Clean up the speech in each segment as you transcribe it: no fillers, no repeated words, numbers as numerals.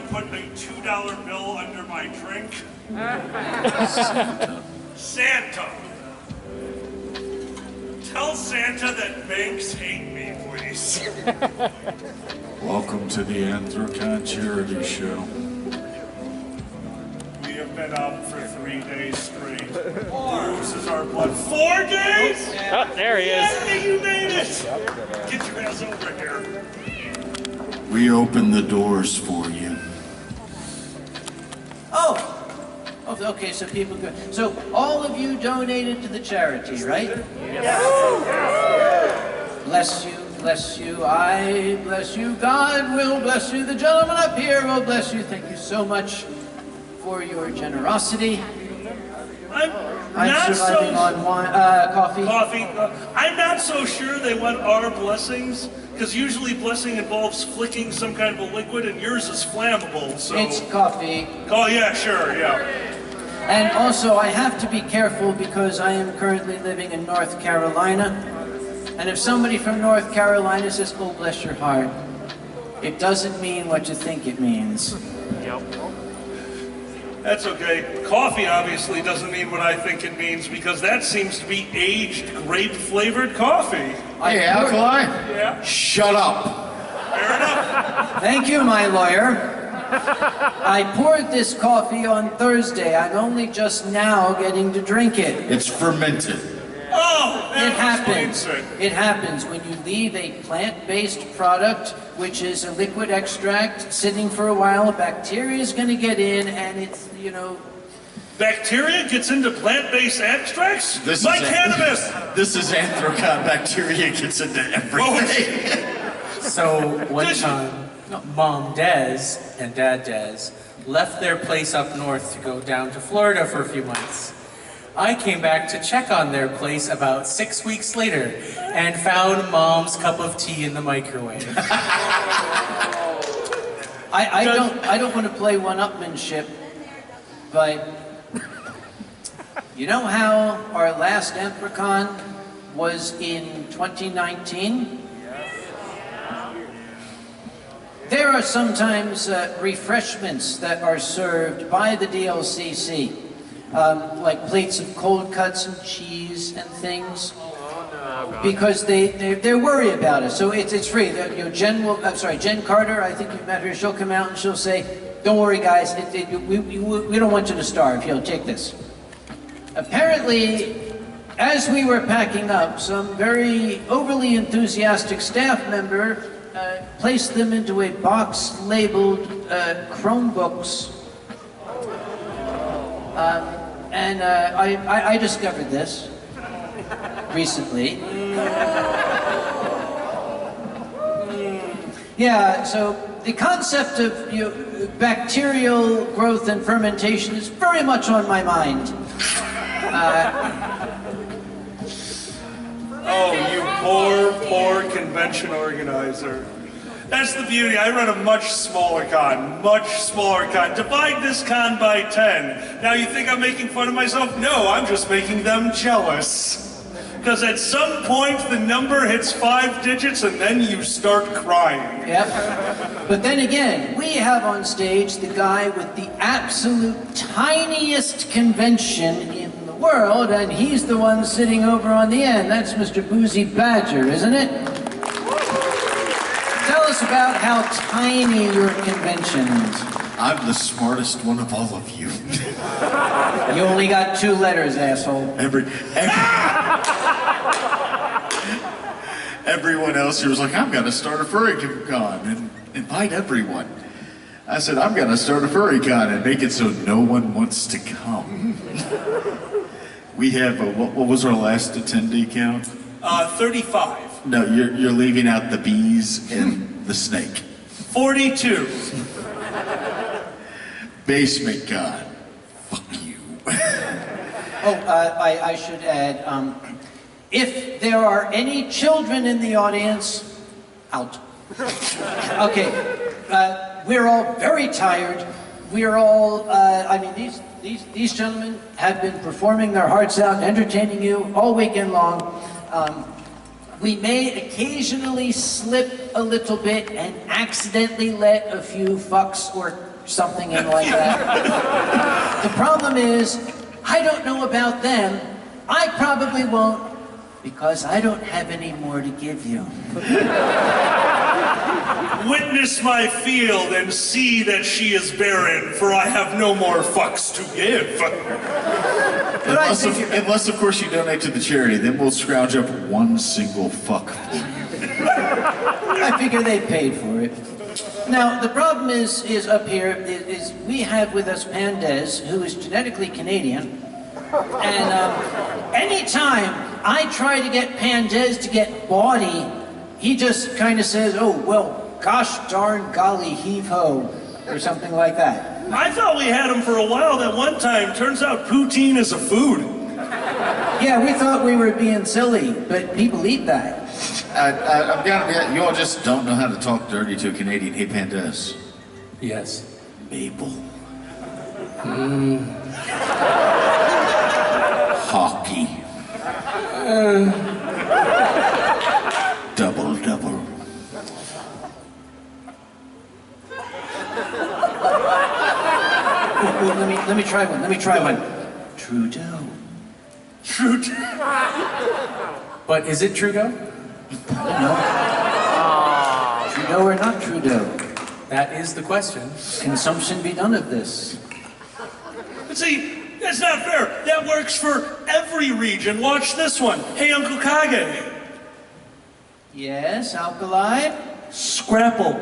put a $2 bill under my drink? Santa. Tell Santa that banks hate me, please. Welcome to the AnthroCon charity show. We have been up for 3 days straight. This is our blood. 4 days? Oh, there he is. Yeah, you made it. Get your ass over here. We open the doors for you. Oh, okay, so people go. So all of you donated to the charity, right? Yes. Bless you, I bless you. God will bless you. The gentleman up here will bless you. Thank you so much for your generosity. I'm surviving so on coffee. I'm not so sure they want our blessings, because usually blessing involves flicking some kind of a liquid, and yours is flammable, so... It's coffee. Oh, yeah, sure, yeah. And also, I have to be careful because I am currently living in North Carolina. And if somebody from North Carolina says, oh, bless your heart, it doesn't mean what you think it means. Yep. That's okay. Coffee obviously doesn't mean what I think it means, because that seems to be aged grape-flavored coffee. Hey, Alkali? Yeah? Shut up. Fair enough. Thank you, my lawyer. I poured this coffee on Thursday. I'm only just now getting to drink it. It's fermented. Oh, It that happens. explains it. It happens when you leave a plant-based product, which is a liquid extract, sitting for a while. Bacteria is going to get in, and it's, you know... Bacteria gets into plant-based extracts? Like cannabis! This is AnthroCon. Bacteria gets into everything. So one time, Mom Des and Dad Des left their place up north to go down to Florida for a few months. I came back to check on their place about 6 weeks later and found Mom's cup of tea in the microwave. I don't want to play one-upmanship, but you know how our last AnthroCon was in 2019? There are sometimes refreshments that are served by the DLCC, like plates of cold cuts and cheese and things, because they're worried about it. So it's free. You know, Jen Carter, I think you've met her. She'll come out and she'll say, "Don't worry, guys. We don't want you to starve. Here, take this." Apparently, as we were packing up, some very overly enthusiastic staff member placed them into a box labeled Chromebooks. And I discovered this recently. Yeah, so the concept of bacterial growth and fermentation is very much on my mind. Oh, you poor convention organizer. That's the beauty. I run a much smaller con. Divide this con by 10. Now you think I'm making fun of myself? No, I'm just making them jealous. Because at some point the number hits 5 digits and then you start crying. Yep. But then again, we have on stage the guy with the absolute tiniest convention in the world, and he's the one sitting over on the end. That's Mr. Boozy Badger, isn't it? Tell us about how tiny your convention is. I'm the smartest one of all of you. You only got 2 letters, asshole. Everyone else here was like, I'm gonna start a furry con and invite everyone. I said, I'm gonna start a furry con and make it so no one wants to come. We have what was our last attendee count? 35. No, you're leaving out the bees and the snake. 42. Basement con. Fuck you. I should add, if there are any children in the audience, out. Okay, we're all very tired. We're all, these gentlemen have been performing their hearts out, entertaining you all weekend long. We may occasionally slip a little bit and accidentally let a few fucks or something in like that. The problem is, I don't know about them. I probably won't, because I don't have any more to give you. Witness my field and see that she is barren, for I have no more fucks to give. Unless, of course, you donate to the charity, then we'll scrounge up one single fuck. I figure they paid for it. Now, the problem is up here, is we have with us Pandez, who is genetically Canadian, and anytime I try to get Pandez to get body, he just kind of says, oh, well, gosh darn golly heave-ho, or something like that. I thought we had him for a while that one time. Turns out poutine is a food. Yeah, we thought we were being silly, but people eat that. I'm gonna be, you all just don't know how to talk dirty to a Canadian. Hey, Pandez. Yes. Mabel. Hockey. Double. Ooh, let me try one. Trudeau. But is it Trudeau? Trudeau or not Trudeau? That is the question. Consumption be done of this. But see, that's not fair. That works for every region. Watch this one. Hey, Uncle Kage. Yes, Alkali? Scrapple.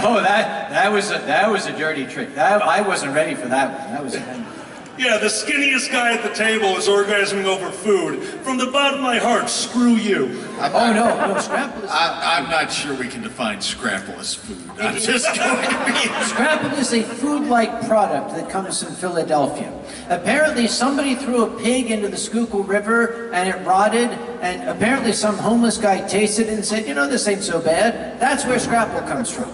Oh, that was a dirty trick. I wasn't ready for that one. That was Yeah, the skinniest guy at the table is orgasming over food. From the bottom of my heart, screw you. no, Scrapple is... I'm not sure we can define scrapple as food. I'm just going to be... Scrapple is a food-like product that comes from Philadelphia. Apparently somebody threw a pig into the Schuylkill River and it rotted, and apparently some homeless guy tasted it and said, you know, this ain't so bad. That's where Scrapple comes from.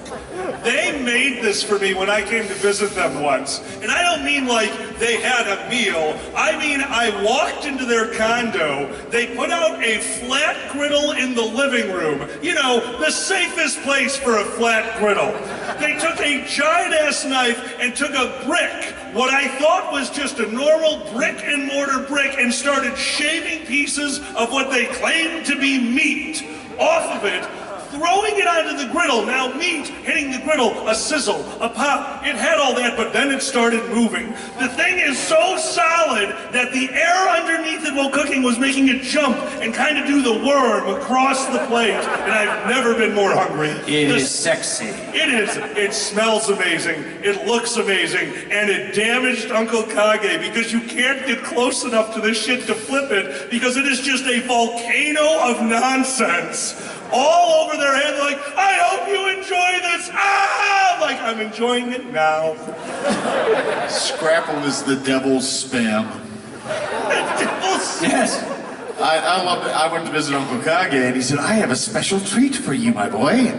They made this for me when I came to visit them once. And I don't mean like they had a meal. I mean, I walked into their condo, they put out a flat griddle in the living room. You know, the safest place for a flat griddle. They took a giant-ass knife and took a brick, what I thought was just a normal brick and mortar brick, and started shaving pieces of what they claimed to be meat off of it, throwing it onto the griddle. Now meat hitting the griddle, a sizzle, a pop, it had all that, but then it started moving. The thing is so solid that the air underneath it while cooking was making it jump and kind of do the worm across the plate, and I've never been more hungry. It is sexy. It is. It smells amazing, it looks amazing, and it damaged Uncle Kage because you can't get close enough to this shit to flip it because it is just a volcano of nonsense. All over their head, like, I hope you enjoy this. Ah! Like, I'm enjoying it now. Scrapple is the devil's spam. Yes. I love it. I went to visit Uncle Kage and he said, I have a special treat for you, my boy.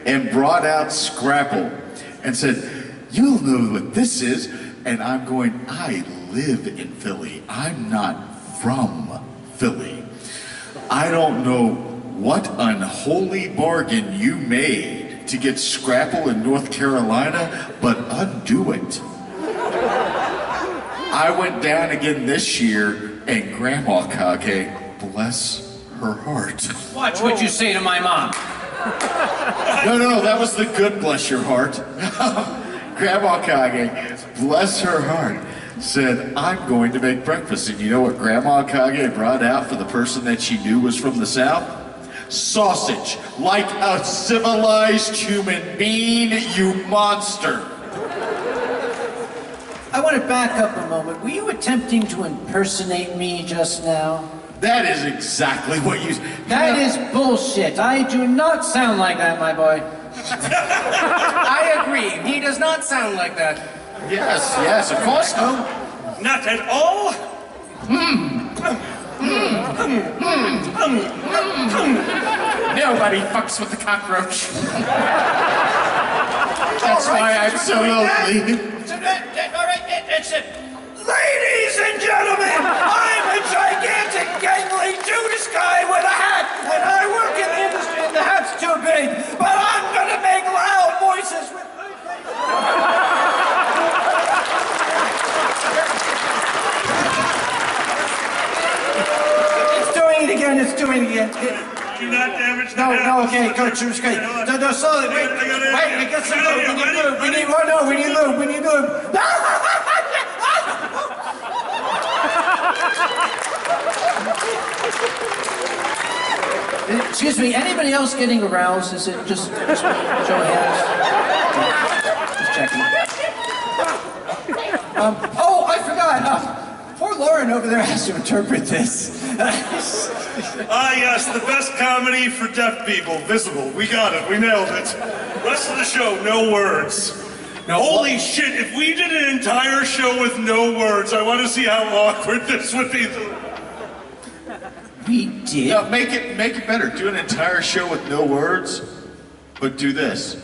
And brought out Scrapple and said, you'll know what this is. And I'm going, I live in Philly. I'm not from Philly. I don't know what unholy bargain you made to get Scrapple in North Carolina, but undo it. I went down again this year, and Grandma Kage, bless her heart. Watch what you say to my mom. No, that was the good bless your heart. Grandma Kage, bless her heart, said, I'm going to make breakfast. And you know what Grandma Kage brought out for the person that she knew was from the South? Sausage, like a civilized human being, you monster. I want to back up a moment. Were you attempting to impersonate me just now? That is exactly what you... That is bullshit. I do not sound like that, my boy. I agree. He does not sound like that. Yes, of course not. Not at all. Nobody fucks with the cockroach. That's why I'm so lonely. All right, that's it. Ladies and gentlemen, I'm a gigantic, gangly Judas guy with a hat, and I work in the industry, and the hat's too big, but I'm gonna make Do not damage the No, hat. okay, good, okay. No, slowly, wait, we got some lube, we need lube, we need lube. Excuse me, anybody else getting aroused? Is it just show of hands? Just checking. Oh, I forgot. Poor Lauren over there has to interpret this. Yes, the best comedy for deaf people, Visible. We got it, we nailed it. Rest of the show, no words. No, Holy shit, if we did an entire show with no words, I want to see how awkward this would be. We did? No, make it better. Do an entire show with no words, but do this.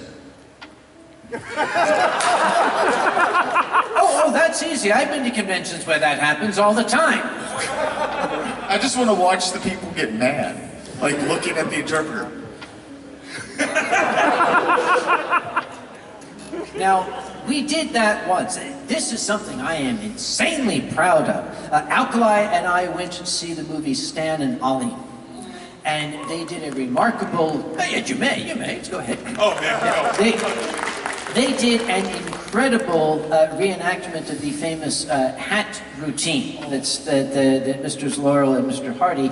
Oh, that's easy. I've been to conventions where that happens all the time. I just want to watch the people get mad, like looking at the interpreter. Now, we did that once. This is something I am insanely proud of. Alkali and I went to see the movie Stan and Ollie. And they did a remarkable... You may, let's go ahead. Oh, man, no. They did an incredible reenactment of the famous hat routine that Mr. Laurel and Mr. Hardy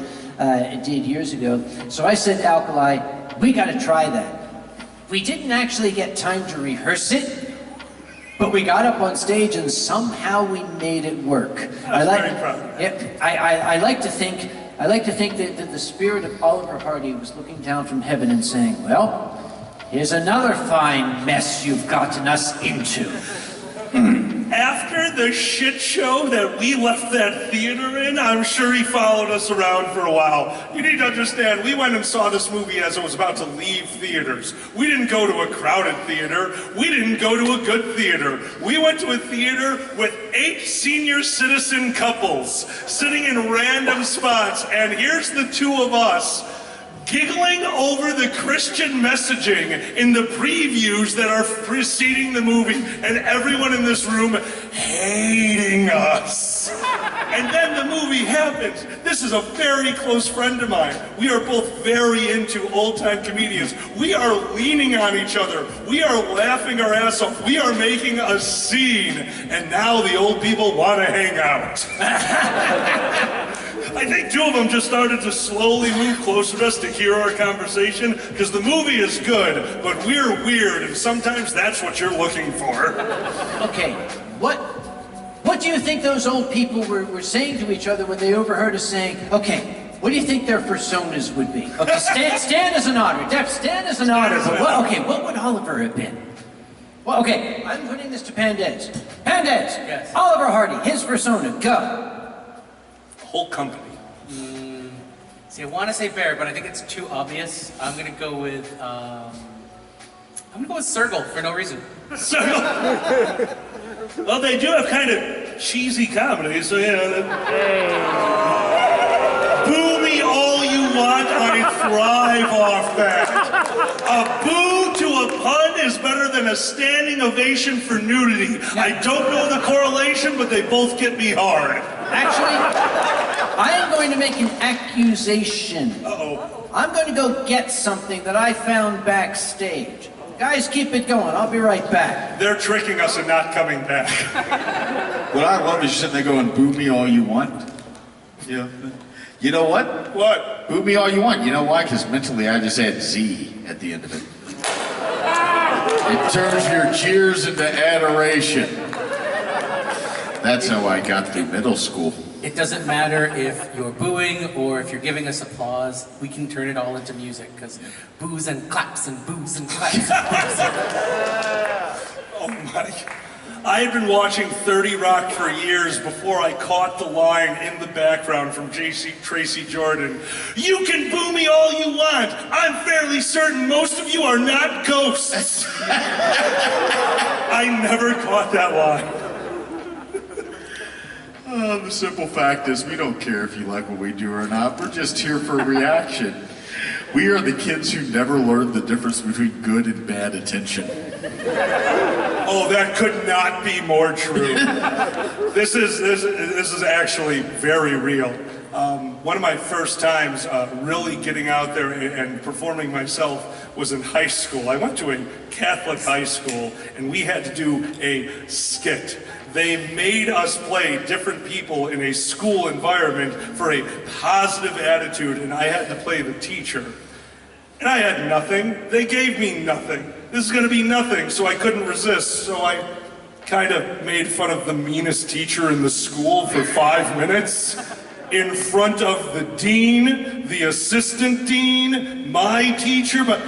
did years ago. So I said to Alkali, we got to try that. We didn't actually get time to rehearse it, but we got up on stage and somehow we made it work. Very proud. I like to think that the spirit of Oliver Hardy was looking down from heaven and saying, well, here's another fine mess you've gotten us into. After the shit show that we left that theater in, I'm sure he followed us around for a while. You need to understand, we went and saw this movie as it was about to leave theaters. We didn't go to a crowded theater. We didn't go to a good theater. We went to a theater with 8 senior citizen couples sitting in random spots, and here's the 2 of us giggling over the Christian messaging in the previews that are preceding the movie, and everyone in this room hating us. And then the movie happens. This is a very close friend of mine. We are both very into old-time comedians. We are leaning on each other. We are laughing our ass off. We are making a scene, and now the old people want to hang out. I think 2 of them just started to slowly move closer to us to hear our conversation, because the movie is good, but we're weird, and sometimes that's what you're looking for. Okay, what do you think those old people were saying to each other when they overheard us saying, okay, what do you think their personas would be? Okay, Stan is an otter, Stan is an otter, but what would Oliver have been? Well, okay, I'm putting this to Pandez. Pandez! Yes. Oliver Hardy, his persona, go! Whole company. See, I want to say bear, but I think it's too obvious. I'm gonna go with Sergal for no reason. Well, they do have kind of cheesy comedy, so yeah. Boo me all you want, I thrive off that. A boo to a pun is better than a standing ovation for nudity. I don't know the correlation, but they both get me hard. Actually, I am going to make an accusation. Uh-oh. I'm going to go get something that I found backstage. Guys, keep it going. I'll be right back. They're tricking us and not coming back. What I love is you're sitting there going, boo me all you want. Yeah. You know what? What? Boo me all you want. You know why? Because mentally I just add Z at the end of it. It turns your cheers into adoration. That's how I got through middle school. It doesn't matter if you're booing or if you're giving us applause. We can turn it all into music, because boos and claps and boos and claps and boos. Oh my. I had been watching 30 Rock for years before I caught the line in the background from Tracy Jordan. You can boo me all you want. I'm fairly certain most of you are not ghosts. I never caught that line. The simple fact is we don't care if you like what we do or not. We're just here for a reaction. We are the kids who never learned the difference between good and bad attention. Oh, that could not be more true. This is actually very real. one of my first times really getting out there and performing myself was in high school. I went to a Catholic high school, and we had to do a skit. They made us play different people in a school environment for a positive attitude, and I had to play the teacher. And I had nothing. They gave me nothing. This is going to be nothing, so I couldn't resist. So I kind of made fun of the meanest teacher in the school for 5 minutes in front of the dean, the assistant dean, my teacher. But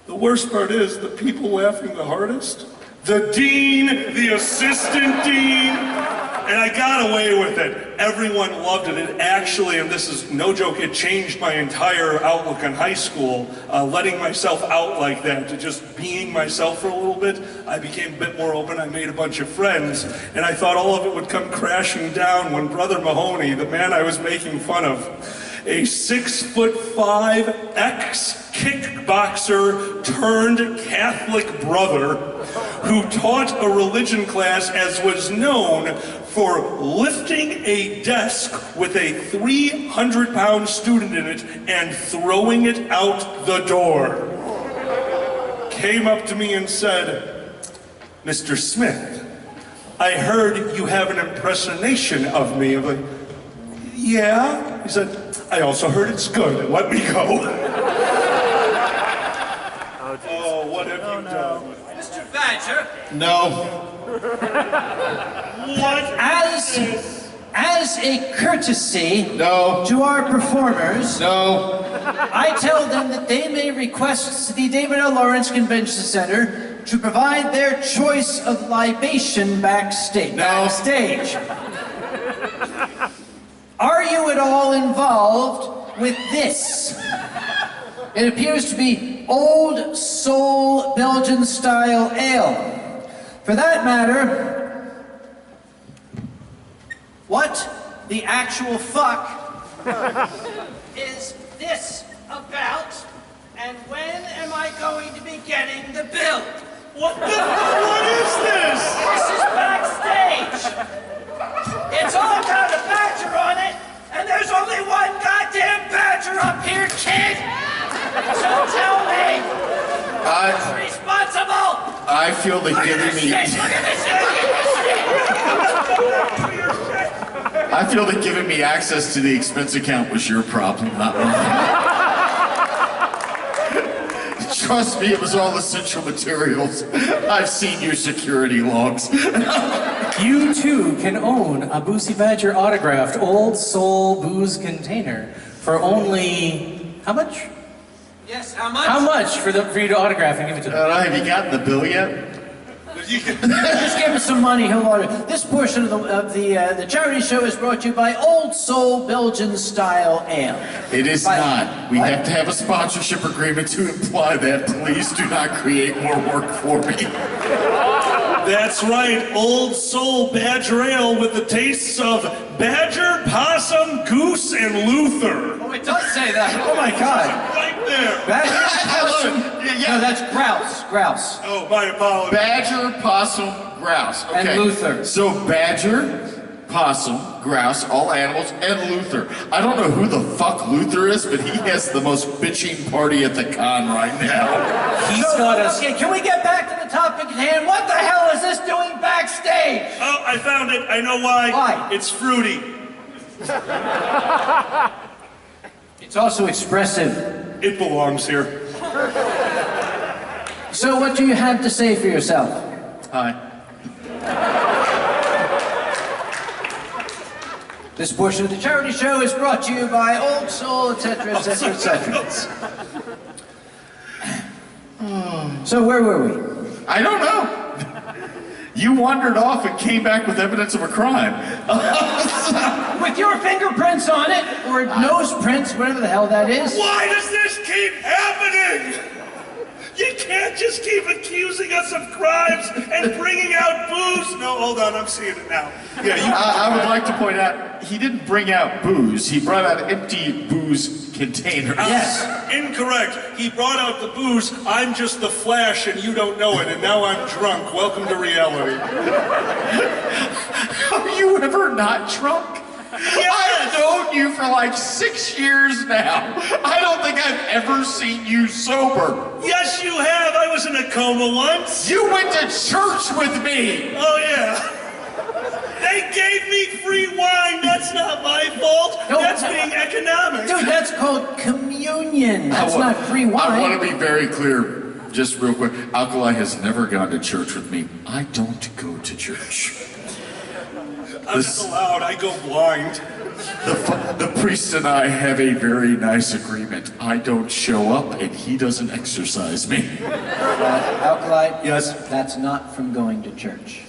the worst part is the people laughing the hardest. The dean, the assistant dean, and I got away with it. Everyone loved it. It actually, and this is no joke, it changed my entire outlook on high school. Letting myself out like that, to just being myself for a little bit, I became a bit more open. I made a bunch of friends, and I thought all of it would come crashing down when Brother Mahoney, the man I was making fun of, a 6'5" ex-kickboxer turned Catholic brother who taught a religion class as was known for lifting a desk with a 300-pound student in it and throwing it out the door. Came up to me and said, "Mr. Smith, I heard you have an impersonation of me." I'm like, "Yeah?" He said, "I also heard it's good. Let me go." Oh, what have you done? Mr. Badger, No. What? as a courtesy No. to our performers, No. I tell them that they may request the David L. Lawrence Convention Center to provide their choice of libation backstage. No. Backstage. Are you at all involved with this? It appears to be Old Soul Belgian style ale. For that matter, what the actual fuck is this about? And when am I going to be getting the bill? What is this? This is backstage. It's all got a badger on it, and there's only one goddamn badger up here, kid. So tell me, who's responsible? I feel like Look at giving this me. shit! Look at this shit! I feel that giving me access to the expense account was your problem, not mine. Trust me, it was all essential materials. I've seen your security logs. You too can own a Boozy Badger autographed Old Soul booze container for only how much? Yes, how much? How much for you to autograph and give it to them? Have you gotten the bill yet? Just give us some money, he'll order. This portion of the charity show is brought to you by Old Soul Belgian Style Ale. It is By- not. We have to have a sponsorship agreement to imply that. Please do not create more work for me. That's right, Old Soul Badger Ale with the tastes of badger, possum, goose, and Luther. Oh, it does say that. Oh my God. Right there. Badger, possum. Yeah. No, that's grouse. Grouse. Oh, my apologies. Badger, possum, grouse. Okay. And Luther. So badger, possum, grouse, all animals, and Luther. I don't know who the fuck Luther is, but he has the most bitching party at the con right now. He's got us. Okay, can we get back to the topic at hand? What the hell is this doing backstage? Oh, I found it. I know why. Why? It's fruity. It's also expressive. It belongs here. So what do you have to say for yourself? Hi. This portion of the charity show is brought to you by Old Soul, etc., etc., etc. So where were we? I don't know. You wandered off and came back with evidence of a crime. With your fingerprints on it, or nose prints, whatever the hell that is. Why does this keep happening? You can't just keep accusing us of crimes and bringing out booze. No, hold on, I'm seeing it now. Yeah, you. I would like to point out, he didn't bring out booze. He brought out empty booze containers. Yes. Incorrect. He brought out the booze. I'm just the Flash, and you don't know it. And now I'm drunk. Welcome to reality. Are you ever not drunk? I've known you for like 6 years now. I don't think I've ever seen you sober. Yes, you have. I was in a coma once. You went to church with me. Oh, yeah. They gave me free wine. That's not my fault. No, That's being economic. Dude, that's called communion. That's not free wine. I want to be very clear, just real quick. Alkali has never gone to church with me. I don't go to church. I'm not allowed. I go blind. The priest and I have a very nice agreement. I don't show up and he doesn't exercise me. Alkali? Yes? That's not from going to church.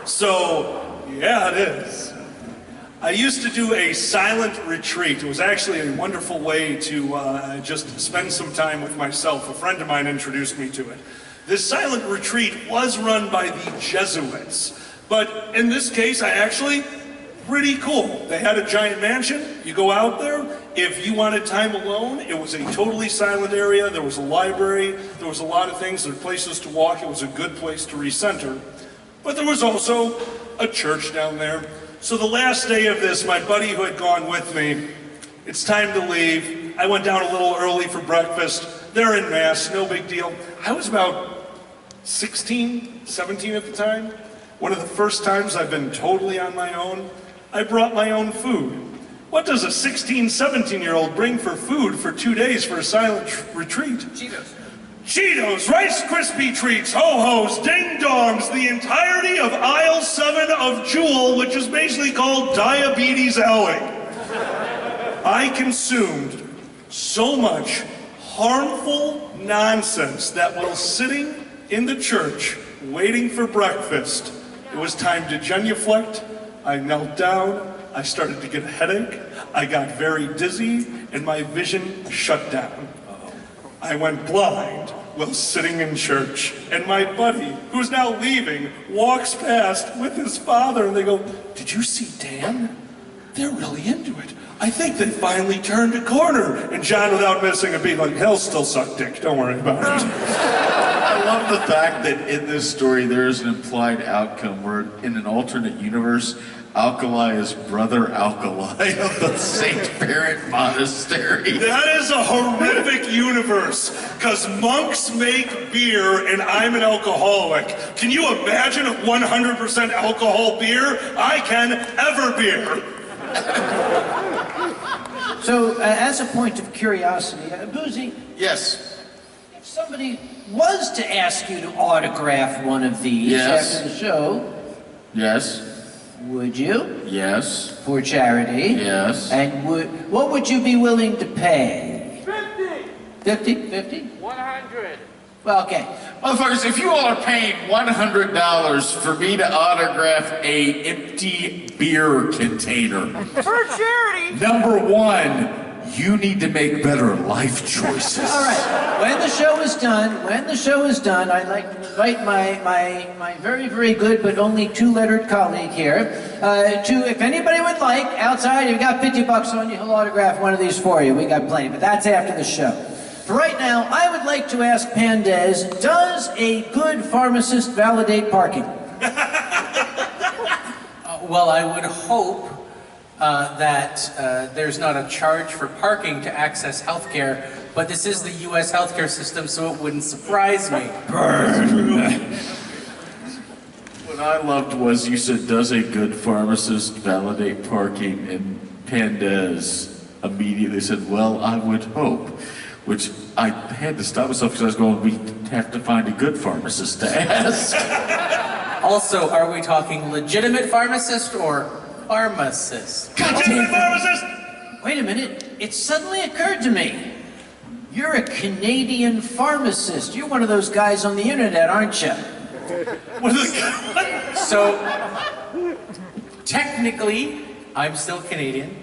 So, yeah, it is. I used to do a silent retreat. It was actually a wonderful way to just spend some time with myself. A friend of mine introduced me to it. This silent retreat was run by the Jesuits. But in this case, pretty cool. They had a giant mansion. You go out there. If you wanted time alone, it was a totally silent area. There was a library. There was a lot of things. There were places to walk. It was a good place to recenter. But there was also a church down there. So the last day of this, my buddy who had gone with me, it's time to leave. I went down a little early for breakfast. They're in mass, no big deal. I was about 16, 17 at the time. One of the first times I've been totally on my own. I brought my own food. What does a 16, 17-year-old bring for food for 2 days for a silent retreat? Cheetos, Rice Krispie Treats, Ho-Hos, Ding Dongs, the entirety of aisle 7 of Jewel, which is basically called Diabetes Alley. I consumed so much harmful nonsense that while sitting in the church waiting for breakfast, it was time to genuflect. I knelt down, I started to get a headache, I got very dizzy, and my vision shut down. I went blind while sitting in church, and my buddy, who's now leaving, walks past with his father, and they go, "Did you see Dan? They're really into it. I think they finally turned a corner." And John, without missing a beat, like, "He'll still suck dick, don't worry about it." I love the fact that in this story there is an implied outcome where in an alternate universe, Alkali is Brother Alkali of the St. Parent Monastery. That is a horrific universe, because monks make beer and I'm an alcoholic. Can you imagine a 100% alcohol beer? I can ever beer. So, as a point of curiosity, Boozy, Yes. if somebody was to ask you to autograph one of these Yes. after the show, Yes. would you? Yes. For charity? Yes. And what would you be willing to pay? 50? 50? 100. Well, okay. Motherfuckers, if you all are paying $100 for me to autograph a empty beer container, For charity. number one, you need to make better life choices. All right. When the show is done, I'd like to invite my very, very good but only 2-lettered colleague here to, if anybody would like, outside, you've got $50 on you, he'll autograph one of these for you. We got plenty, but that's after the show. For right now, I would like to ask Pandez, does a good pharmacist validate parking? Well, I would hope that there's not a charge for parking to access healthcare, but this is the U.S. healthcare system, so it wouldn't surprise me. What I loved was you said, does a good pharmacist validate parking? And Pandez immediately said, well, I would hope. Which I had to stop myself because I was going, we have to find a good pharmacist to ask. Also, are we talking legitimate pharmacist or pharmacist? Legitimate pharmacist! Wait a minute, it suddenly occurred to me. You're a Canadian pharmacist. You're one of those guys on the internet, aren't you? So, technically, I'm still Canadian.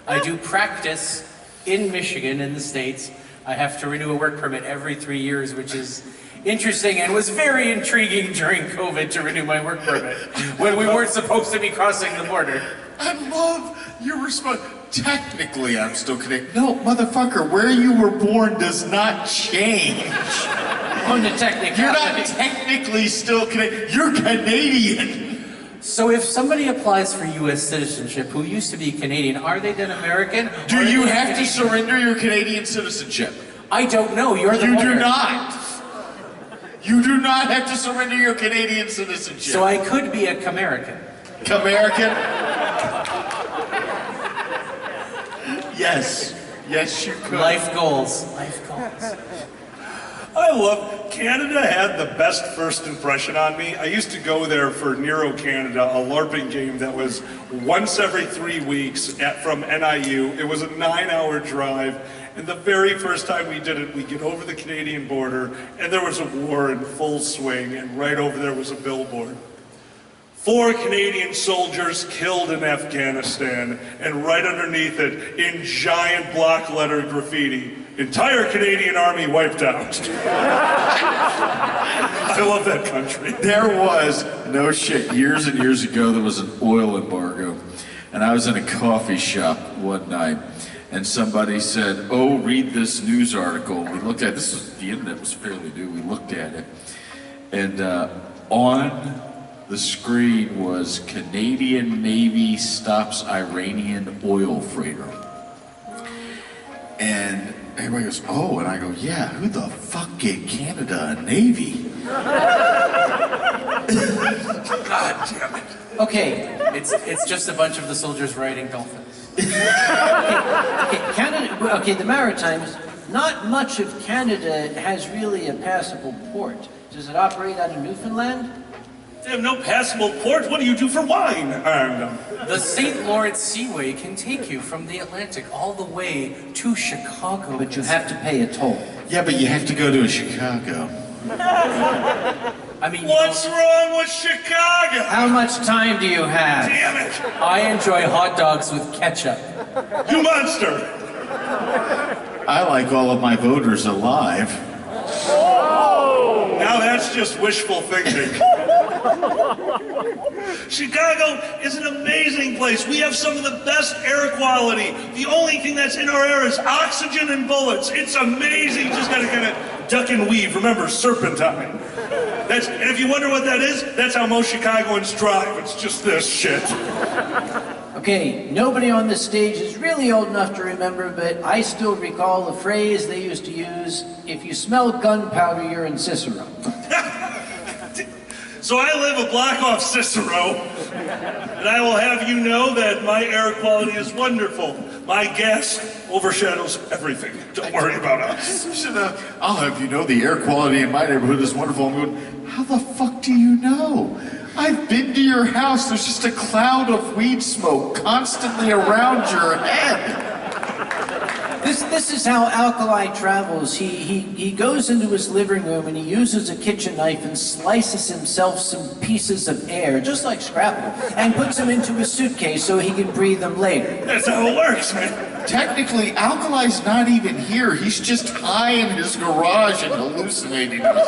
I do practice in Michigan, in the States. I have to renew a work permit every 3 years, which is interesting and was very intriguing during COVID to renew my work permit when we weren't supposed to be crossing the border. I love your response. Technically, I'm still Canadian. No, motherfucker, where you were born does not change. On the technicality. You're not technically still Canadian. You're Canadian. So if somebody applies for U.S. citizenship who used to be Canadian, are they then American? Do Are you they have to Canadian? surrender your Canadian citizenship? I don't know. You're the You lawyer. do not. You do not have to surrender your Canadian citizenship. So I could be a Camerican. American? Yes. Yes, you could. Life goals. Life goals. I love, Canada had the best first impression on me. I used to go there for Nero Canada, a LARPing game that was once every 3 weeks from NIU. It was a 9-hour drive. And the very first time we did it, we get over the Canadian border, and there was a war in full swing, and right over there was a billboard. 4 Canadian soldiers killed in Afghanistan, and right underneath it, in giant block letter graffiti, entire Canadian army wiped out. I love that country. There was, no shit, years and years ago, there was an oil embargo. And I was in a coffee shop one night, and somebody said, oh, read this news article. We looked at it. This was, the internet was fairly new. We looked at it. And on the screen was Canadian Navy stops Iranian oil freighter. And everybody goes, oh, and I go, yeah, who the fuck gave Canada a Navy? God damn it. Okay, It's just a bunch of the soldiers riding dolphins. Canada, okay, the Maritimes, not much of Canada has really a passable port. Does it operate out of Newfoundland? They have no passable port. What do you do for wine? The St. Lawrence Seaway can take you from the Atlantic all the way to Chicago. But you have to pay a toll. Yeah, but you have to go to Chicago. I mean, What's wrong with Chicago? How much time do you have? Damn it! I enjoy hot dogs with ketchup. You monster! I like all of my voters alive. Now that's just wishful thinking. Chicago is an amazing place. We have some of the best air quality. The only thing that's in our air is oxygen and bullets. It's amazing. You just gotta kind of duck and weave. Remember, serpentine. And if you wonder what that is, that's how most Chicagoans drive. It's just this shit. Okay, nobody on this stage is really old enough to remember, but I still recall a phrase they used to use, if you smell gunpowder, you're in Cicero. So I live a block off Cicero, and I will have you know that my air quality is wonderful. My gas overshadows everything. Don't worry about us. I'll have you know the air quality in my neighborhood is wonderful. I'm going, how the fuck do you know? I've been to your house. There's just a cloud of weed smoke constantly around your head. This is how Alkali travels. He goes into his living room and he uses a kitchen knife and slices himself some pieces of air, just like Scrapple, and puts them into his suitcase so he can breathe them later. That's how it works, man. Technically, Alkali's not even here. He's just high in his garage and hallucinating us.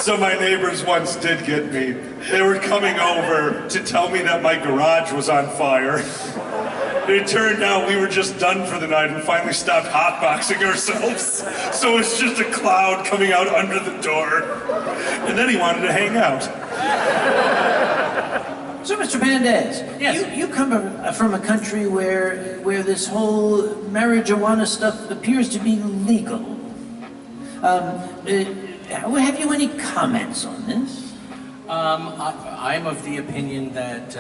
So my neighbors once did get me. They were coming over to tell me that my garage was on fire. It turned out we were just done for the night and finally stopped hotboxing ourselves. So it's just a cloud coming out under the door. And then he wanted to hang out. So, Mr. Pandez, Yes. you come from a country where this whole marijuana stuff appears to be legal. Have you any comments on this? I'm of the opinion that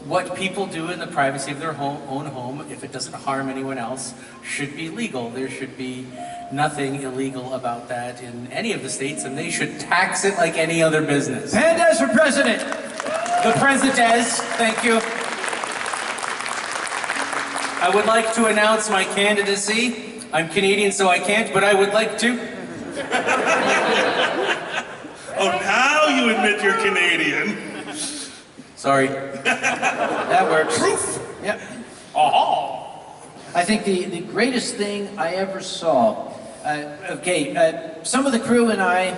what people do in the privacy of their own home, if it doesn't harm anyone else, should be legal. There should be nothing illegal about that in any of the states, and they should tax it like any other business. Pandez for president! The President, thank you. I would like to announce my candidacy. I'm Canadian, so I can't, but I would like to. Oh, now you admit you're Canadian. Sorry. That works. Proof. Yep. Oh. I think the greatest thing I ever saw, some of the crew and I,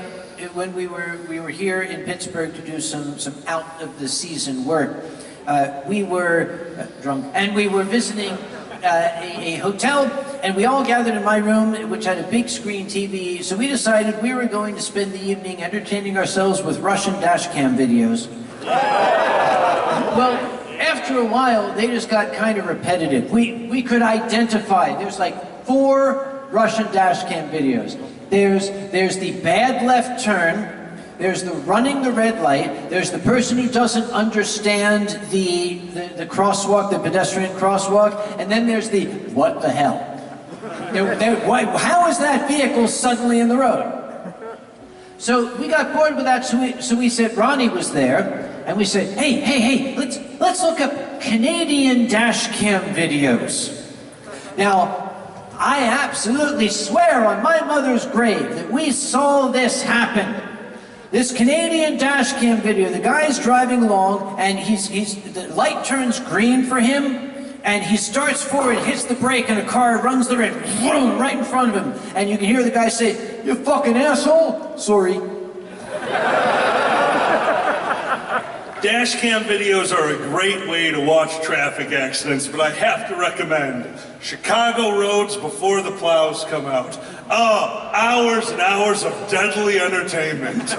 when we were here in Pittsburgh to do some out of the season work, we were drunk and we were visiting a hotel, and we all gathered in my room, which had a big screen TV. So we decided we were going to spend the evening entertaining ourselves with Russian dashcam videos. Well, after a while, they just got kind of repetitive. We could identify. There's like 4 Russian dashcam videos. There's the bad left turn. There's the running the red light. There's the person who doesn't understand the crosswalk, the pedestrian crosswalk. And then there's the what the hell. How is that vehicle suddenly in the road? So we got bored with that. So we said, Ronnie was there. And we said, hey, let's look up Canadian dashcam videos. Now, I absolutely swear on my mother's grave that we saw this happen. This Canadian dashcam video, the guy's driving along and the light turns green for him and he starts forward, hits the brake and a car runs the red, vroom, right in front of him. And you can hear the guy say, "You fucking asshole, sorry." Dashcam videos are a great way to watch traffic accidents, but I have to recommend Chicago roads before the plows come out. Oh, hours and hours of deadly entertainment.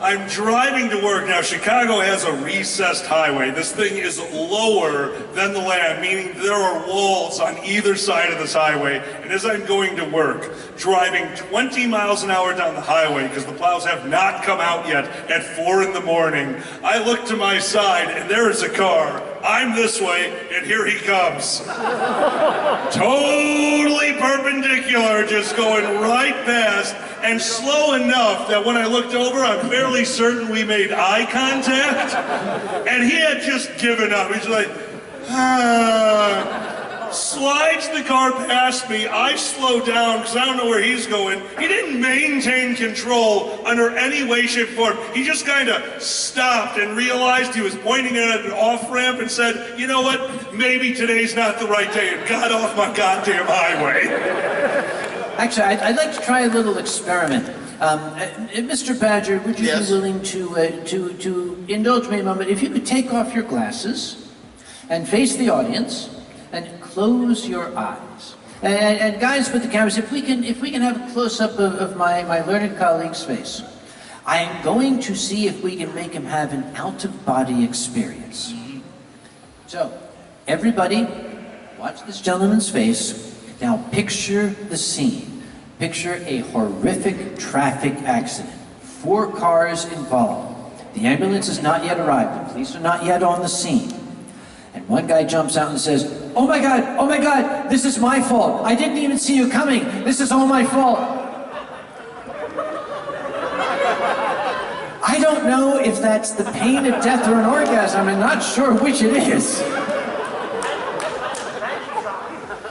I'm driving to work. Now, Chicago has a recessed highway. This thing is lower than the land, meaning there are walls on either side of this highway. And as I'm going to work, driving 20 miles an hour down the highway, because the plows have not come out yet at 4 in the morning, I look to my side and there is a car. I'm this way, and here he comes. Totally perpendicular, just going right past, and slow enough that when I looked over, I'm fairly certain we made eye contact, and he had just given up. He's like, slides the car past me. I slow down because I don't know where he's going. He didn't maintain control under any way, shape, or form. He just kind of stopped and realized he was pointing at an off-ramp and said, "You know what? Maybe today's not the right day," and got off my goddamn highway. Actually, I'd like to try a little experiment. Mr. Badger, would you be willing to indulge me a moment? If you could take off your glasses and face the audience and close your eyes. And guys with the cameras, if we can have a close-up of my learned colleague's face. I am going to see if we can make him have an out-of-body experience. So, everybody, watch this gentleman's face. Now picture the scene. Picture a horrific traffic accident. 4 cars involved. The ambulance has not yet arrived. The police are not yet on the scene. And one guy jumps out and says, oh my God, this is my fault. I didn't even see you coming. This is all my fault. I don't know if that's the pain of death or an orgasm. I'm not sure which it is.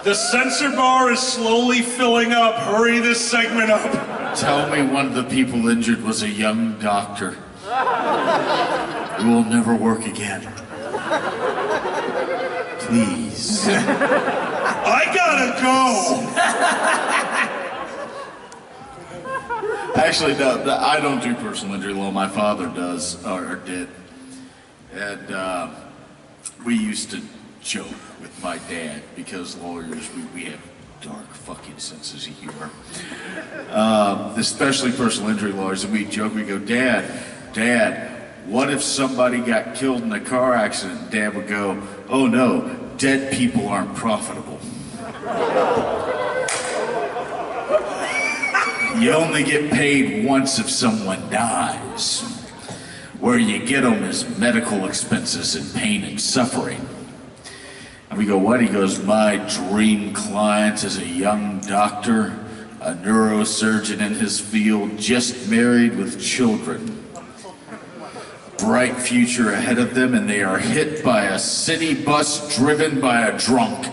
The censor bar is slowly filling up. Hurry this segment up. Tell me one of the people injured was a young doctor who will never work again. Please. I gotta go. Actually, no, I don't do personal injury law. My father does, or did. And we used to joke with my dad, because lawyers, we have dark fucking senses of humor. Especially personal injury lawyers, and we joke, we go, Dad, what if somebody got killed in a car accident? And Dad would go, oh no, dead people aren't profitable. You only get paid once if someone dies. Where you get them is medical expenses and pain and suffering. And we go, what? He goes, my dream client is a young doctor, a neurosurgeon in his field, just married with children. Bright future ahead of them, and they are hit by a city bus driven by a drunk.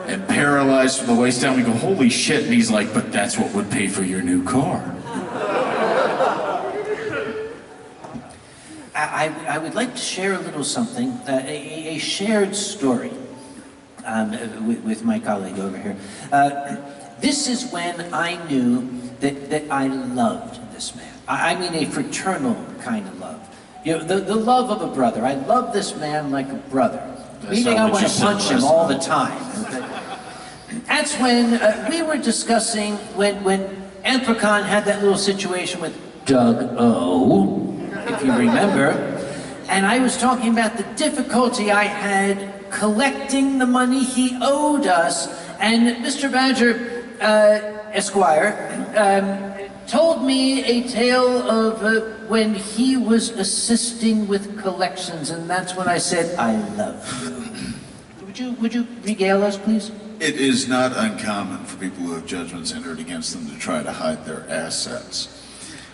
And paralyzed from the waist down. We go, holy shit. And he's like, but that's what would pay for your new car. I would like to share a little something, a shared story with my colleague over here. This is when I knew that I loved this man. I mean a fraternal kind of love. You know, the love of a brother. I love this man like a brother. Meaning not I what want you to said punch him last all time. the time. That's when we were discussing when AnthroCon had that little situation with Doug O, if you remember, and I was talking about the difficulty I had collecting the money he owed us, and Mr. Badger, Esquire, told me a tale of when he was assisting with collections, and that's when I said, I love you. Would you regale us, please? It is not uncommon for people who have judgments entered against them to try to hide their assets.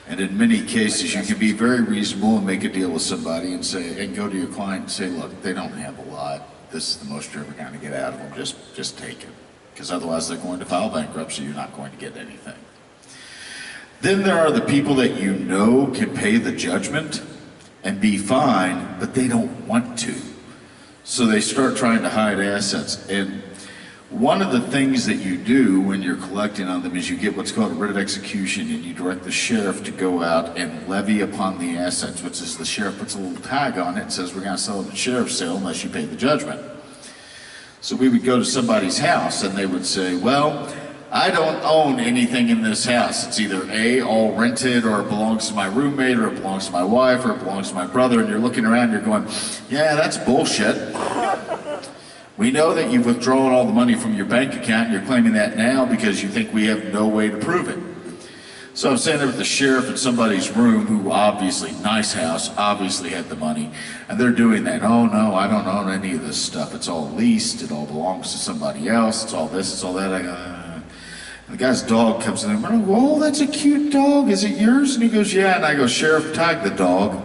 And in many cases, you can be very reasonable and make a deal with somebody and say, and go to your client and say, look, they don't have a lot. This is the most you're ever going to get out of them. Just take it. Because otherwise they're going to file bankruptcy. You're not going to get anything. Then there are the people that you know can pay the judgment and be fine, but they don't want to. So they start trying to hide assets. And one of the things that you do when you're collecting on them is you get what's called a writ of execution, and you direct the sheriff to go out and levy upon the assets, which is the sheriff puts a little tag on it and says, we're going to sell it at sheriff's sale unless you pay the judgment. So we would go to somebody's house and they would say, well, I don't own anything in this house. It's either A, all rented, or it belongs to my roommate, or it belongs to my wife, or it belongs to my brother, and you're looking around and you're going, yeah, that's bullshit. We know that you've withdrawn all the money from your bank account and you're claiming that now because you think we have no way to prove it. So I'm standing there with the sheriff in somebody's room who obviously, nice house, obviously had the money, and they're doing that. Oh no, I don't own any of this stuff. It's all leased, it all belongs to somebody else, it's all this, it's all that. And the guy's dog comes in and I'm like, oh, that's a cute dog, is it yours? And he goes, yeah, and I go, sheriff, tag the dog.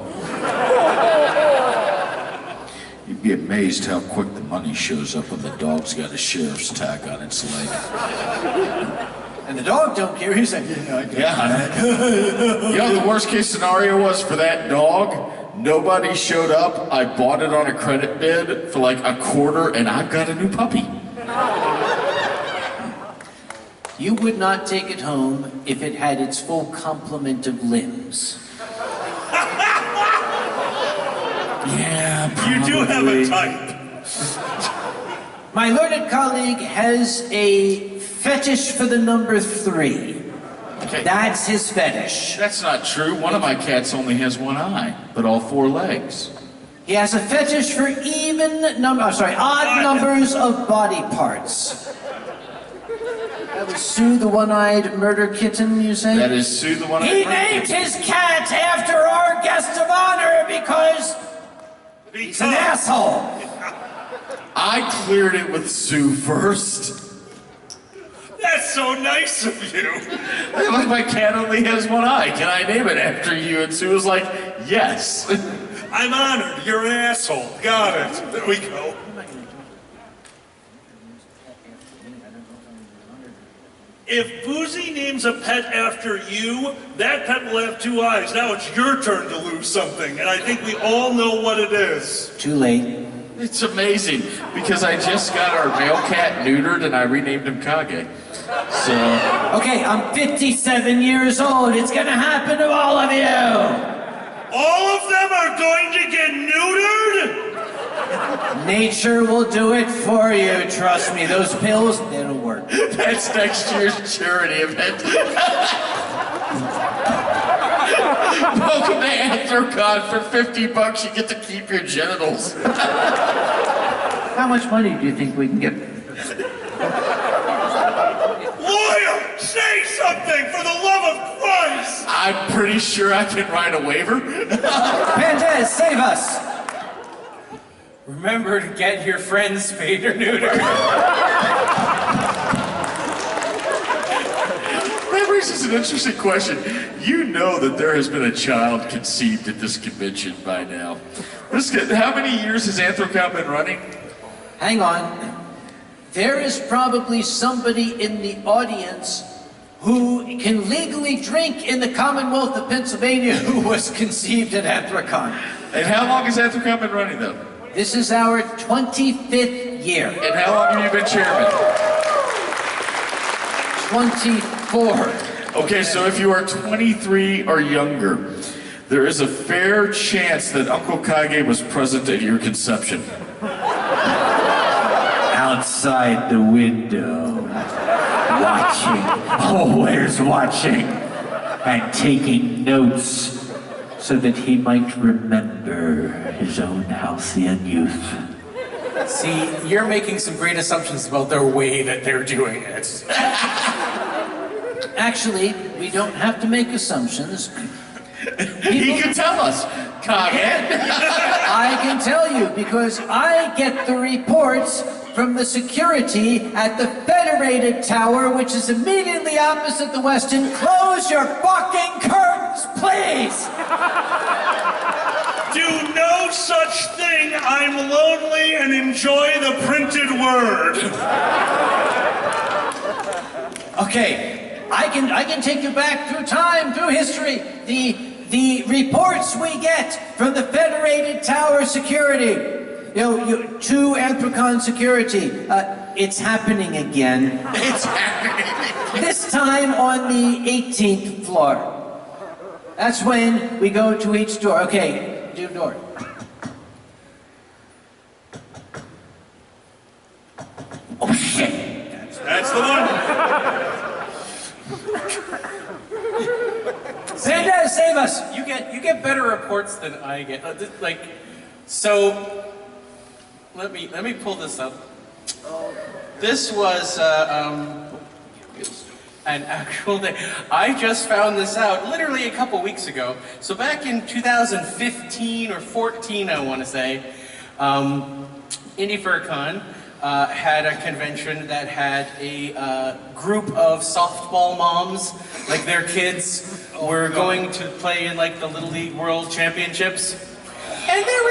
You'd be amazed how quick the money shows up when the dog's got a sheriff's tag on its leg. And the dog don't care. He's like, Yeah. You know, the worst case scenario was for that dog, nobody showed up. I bought it on a credit bid for like $25, and I've got a new puppy. You would not take it home if it had its full complement of limbs. Yeah, probably. You do have a type. My learned colleague has a fetish for the number 3. Okay. That's his fetish. That's not true. One of my cats only has one eye, but all 4 legs. He has a fetish for odd numbers of body parts. That was Sue, the one-eyed murder kitten, you say? That is Sue, the one He named his cat after our guest of honor because he's an asshole. I cleared it with Sue first. That's so nice of you. Like, my cat only has one eye. Can I name it after you? And Sue was like, yes. I'm honored. You're an asshole. Got it. There we go. If Boozy names a pet after you, that pet will have 2 eyes. Now it's your turn to lose something, and I think we all know what it is. Too late. It's amazing, because I just got our male cat neutered and I renamed him Kage. So, Okay, I'm 57 years old. It's gonna happen to all of you. All of them are going to get neutered? Nature will do it for you. Trust me, those pills, they'll work. that's next year's charity event. Welcome to AnthroCon. For $50, you get to keep your genitals. How much money do you think we can get? Lawyer, say something for the love of Christ! I'm pretty sure I can write a waiver. Pandez, save us! Remember to get your friends spayed or neutered. That raises an interesting question. You know that there has been a child conceived at this convention by now. How many years has AnthroCon been running? Hang on. There is probably somebody in the audience who can legally drink in the Commonwealth of Pennsylvania who was conceived at AnthroCon. And how long has AnthroCon been running, though? This is our 25th year. And how long have you been chairman? 24. Okay, so if you are 23 or younger, There is a fair chance that Uncle Kage was present at your conception. Outside the window, watching, always watching, and taking notes so that he might remember his own halcyon youth. See, you're making some great assumptions about the way that they're doing it. Actually, we don't have to make assumptions. He can tell us, Kage. I can tell you because I get the reports from the security at the Federated Tower, which is immediately opposite the Westin. Close your fucking curtains, please! Do no such thing. I'm lonely and enjoy the printed word. Okay, I can take you back through time, through history. The reports we get from the Federated Tower security, to AnthroCon security, it's happening again. It's happening. This time on the 18th floor. That's when we go to each door. Okay, do door. Oh shit! That's the one. Pandez, save us! You get better reports than I get. So let me pull this up. This was an actual day. I just found this out literally a couple weeks ago. So back in 2015 or 14, I want to say, AnthroCon had a convention that had a group of softball moms, like their kids were going to play in like the Little League World Championships. And there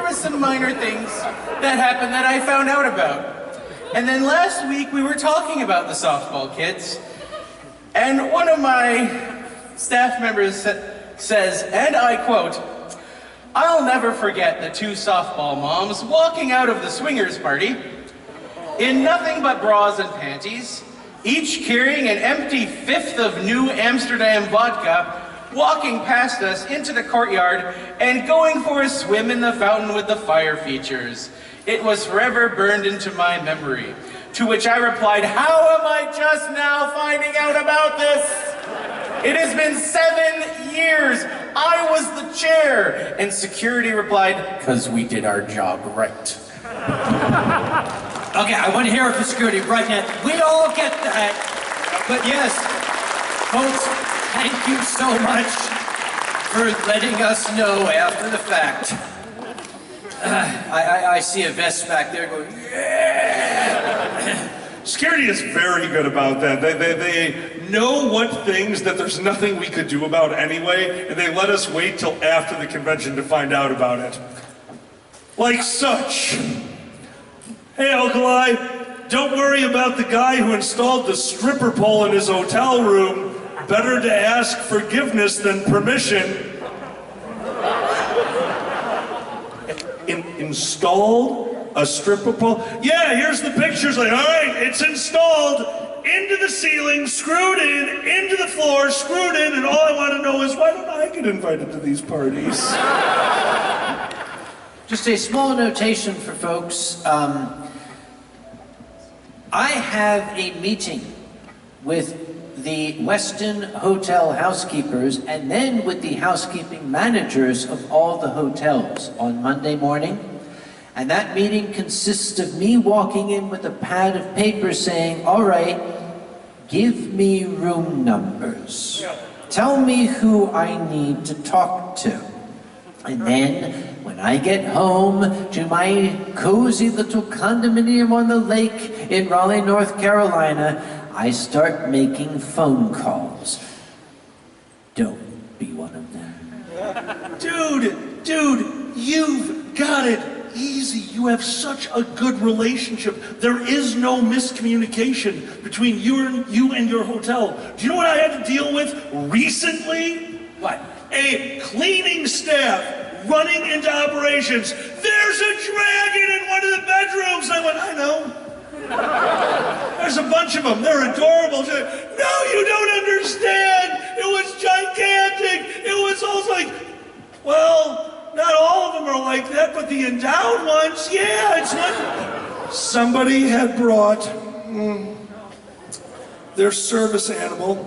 was some minor things that happened that I found out about. And then last week we were talking about the softball kids, and one of my staff members says, and I quote, "I'll never forget the two softball moms walking out of the swingers party in nothing but bras and panties, each carrying an empty fifth of New Amsterdam vodka, walking past us into the courtyard and going for a swim in the fountain with the fire features. It was forever burned into my memory." To which I replied, "How am I just now finding out about this? It has been 7 years. I was the chair." And security replied, "'Cause we did our job right." Okay, I want to hear it from security right now. We all get that. But yes, folks, thank you so much for letting us know after the fact. I see a vest back there going, yeah! Security is very good about that. They know what things that there's nothing we could do about anyway, and they let us wait till after the convention to find out about it. Like such. Hey, Alkali, don't worry about the guy who installed the stripper pole in his hotel room. Better to ask forgiveness than permission. Installed a stripper pole? Yeah, here's the pictures. Like, all right, it's installed into the ceiling, screwed in, into the floor, screwed in, and all I want to know is why don't I get invited to these parties? Just a small notation for folks. I have a meeting with the Westin Hotel housekeepers and then with the housekeeping managers of all the hotels on Monday morning. And that meeting consists of me walking in with a pad of paper saying, all right, give me room numbers. Tell me who I need to talk to. And then, when I get home to my cozy little condominium on the lake in Raleigh, North Carolina, I start making phone calls. Don't be one of them. Dude, you've got it easy. You have such a good relationship. There is no miscommunication between you and your hotel. Do you know what I had to deal with recently? What? A cleaning staff running into operations. There's a dragon in one of the bedrooms. I went, I know. There's a bunch of them. They're adorable. No, you don't understand. It was gigantic. It was also like Well, not all of them are like that, but the endowed ones, yeah, it's not. Somebody had brought their service animal,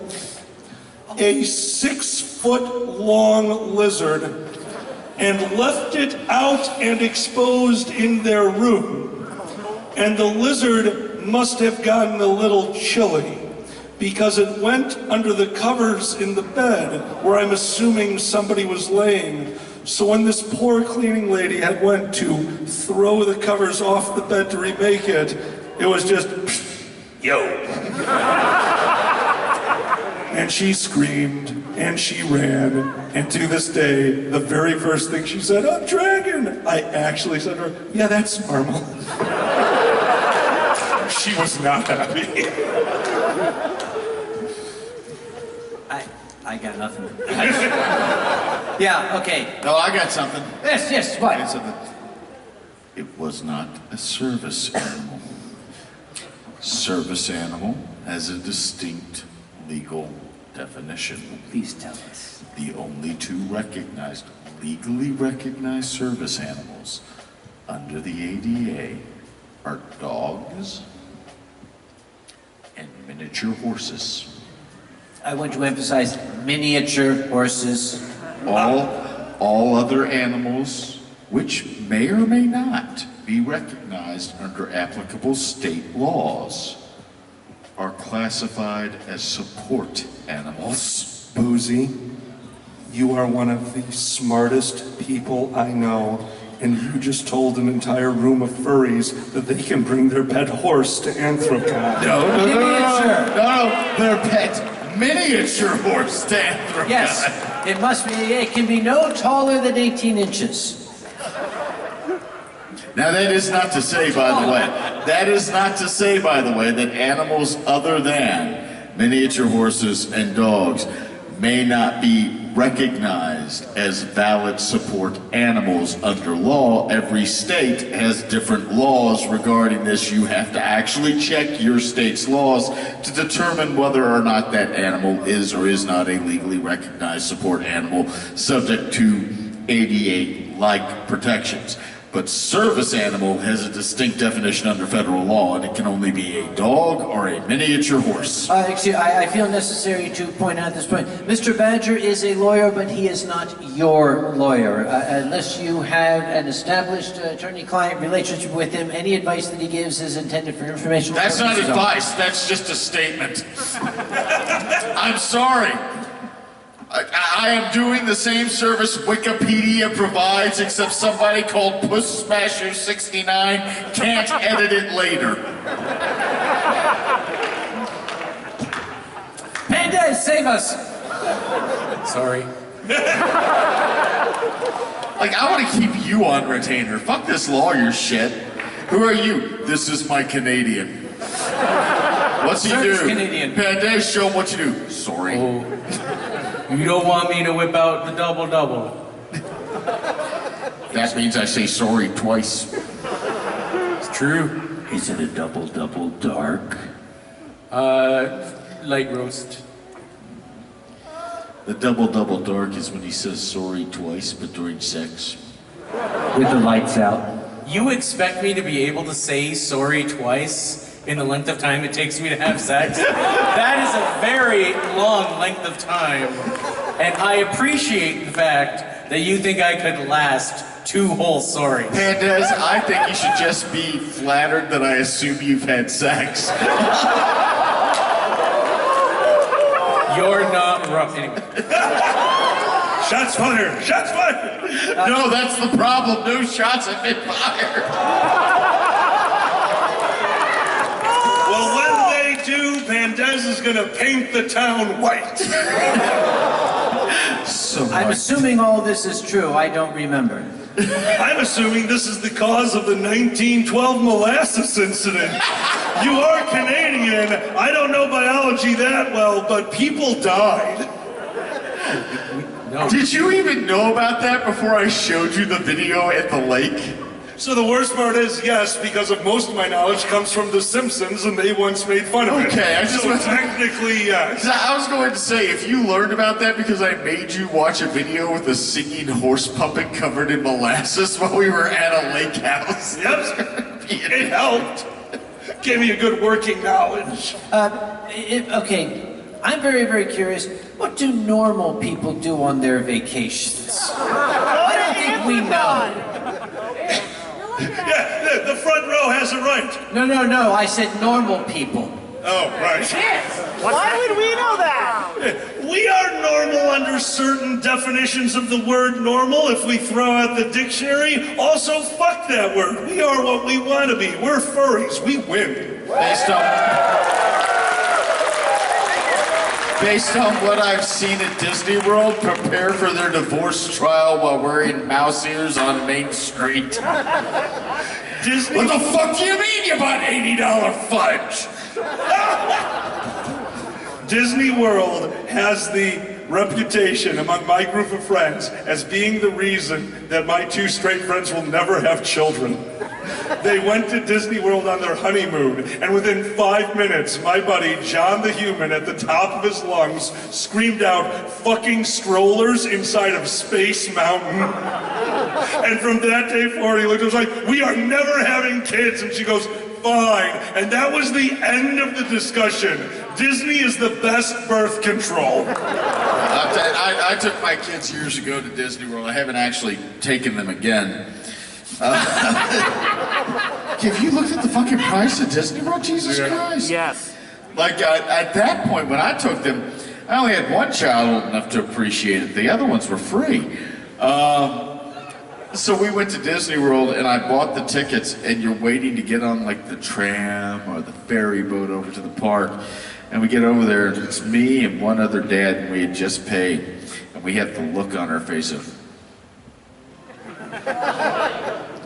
a 6-foot-long lizard, and left it out and exposed in their room. And the lizard must have gotten a little chilly because it went under the covers in the bed where I'm assuming somebody was laying. So when this poor cleaning lady had went to throw the covers off the bed to remake it, it was just, yo. And she screamed, and she ran, and to this day, the very first thing she said, "A dragon!" I actually said to her, "Yeah, that's normal." She was not happy. I got nothing. Yeah, okay. No, I got something. Yes, I what? got something. It was not a service animal. Service animal has a distinct legal definition. Please tell us. The only two legally recognized service animals under the ADA are dogs and miniature horses. I want to emphasize miniature horses. All other animals, which may or may not be recognized under applicable state laws, are classified as support animals. Boozy, you are one of the smartest people I know, and you just told an entire room of furries that they can bring their pet horse to AnthroCon. No, their pet miniature horse to AnthroCon. Yes, it must be, it can be no taller than 18 inches. Now that is not to say, by the way, that animals other than miniature horses and dogs may not be recognized as valid support animals under law. Every state has different laws regarding this. You have to actually check your state's laws to determine whether or not that animal is or is not a legally recognized support animal subject to ADA-like protections. But service animal has a distinct definition under federal law, and it can only be a dog or a miniature horse. Excuse, I feel necessary to point out this point. Mr. Badger is a lawyer, but he is not your lawyer. Unless you have an established attorney-client relationship with him, any advice that he gives is intended for information. That's not advice, that's just a statement. I'm sorry. I am doing the same service Wikipedia provides, except somebody called Puss Smasher 69 can't edit it later. Pandez, save us! Sorry. Like, I want to keep you on retainer. Fuck this lawyer shit. Who are you? This is my Canadian. What's he do? Canadian. Pandez, show him what you do. Sorry. Oh. You don't want me to whip out the double-double. That means I say sorry twice. It's true. Is it a double-double dark? Light roast. The double dark is when he says sorry twice, but during sex. With the lights out? You expect me to be able to say sorry twice in the length of time it takes me to have sex? That is a very long length of time. And I appreciate the fact that you think I could last 2 whole sorries. Pandez, I think you should just be flattered that I assume you've had sex. You're not rough. Anyway. Shots fired! Shots fired! No, that's the problem. No shots have been fired. Well, when they do, Pandez is gonna paint the town white. I'm assuming all this is true. I don't remember. I'm assuming this is the cause of the 1912 molasses incident. You are Canadian. I don't know biology that well, but people died. No. Did you even know about that before I showed you the video at the lake? So the worst part is, yes, because of most of my knowledge comes from The Simpsons, and they once made fun of it. Okay, I just so want technically, yes. I was going to say, if you learned about that because I made you watch a video with a singing horse puppet covered in molasses while we were at a lake house. Yep, it helped. Gave me a good working knowledge. Okay, I'm very, very curious. What do normal people do on their vacations? I don't think we know. Yeah, the front row has it right. No, I said normal people. Oh, right. Why would we know that? We are normal under certain definitions of the word normal if we throw out the dictionary. Also, fuck that word. We are what we want to be. We're furries. We win. Based on what I've seen at Disney World, prepare for their divorce trial while wearing mouse ears on Main Street. Disney. What the fuck do you mean you bought $80 fudge? Disney World has the reputation among my group of friends as being the reason that my two straight friends will never have children. They went to Disney World on their honeymoon, and within 5 minutes, my buddy John the Human, at the top of his lungs, screamed out, "Fucking strollers inside of Space Mountain." And from that day forward, he looked at us like, "We are never having kids." And she goes, "Fine." And that was the end of the discussion. Disney is the best birth control. I took my kids years ago to Disney World. I haven't actually taken them again. Have you looked at the fucking price of Disney World? Jesus Christ. Yes. Like, at that point, when I took them, I only had one child old enough to appreciate it. The other ones were free. So we went to Disney World, and I bought the tickets, and you're waiting to get on, like, the tram or the ferry boat over to the park. And we get over there, and it's me and one other dad, and we had just paid. And we had the look on our face of...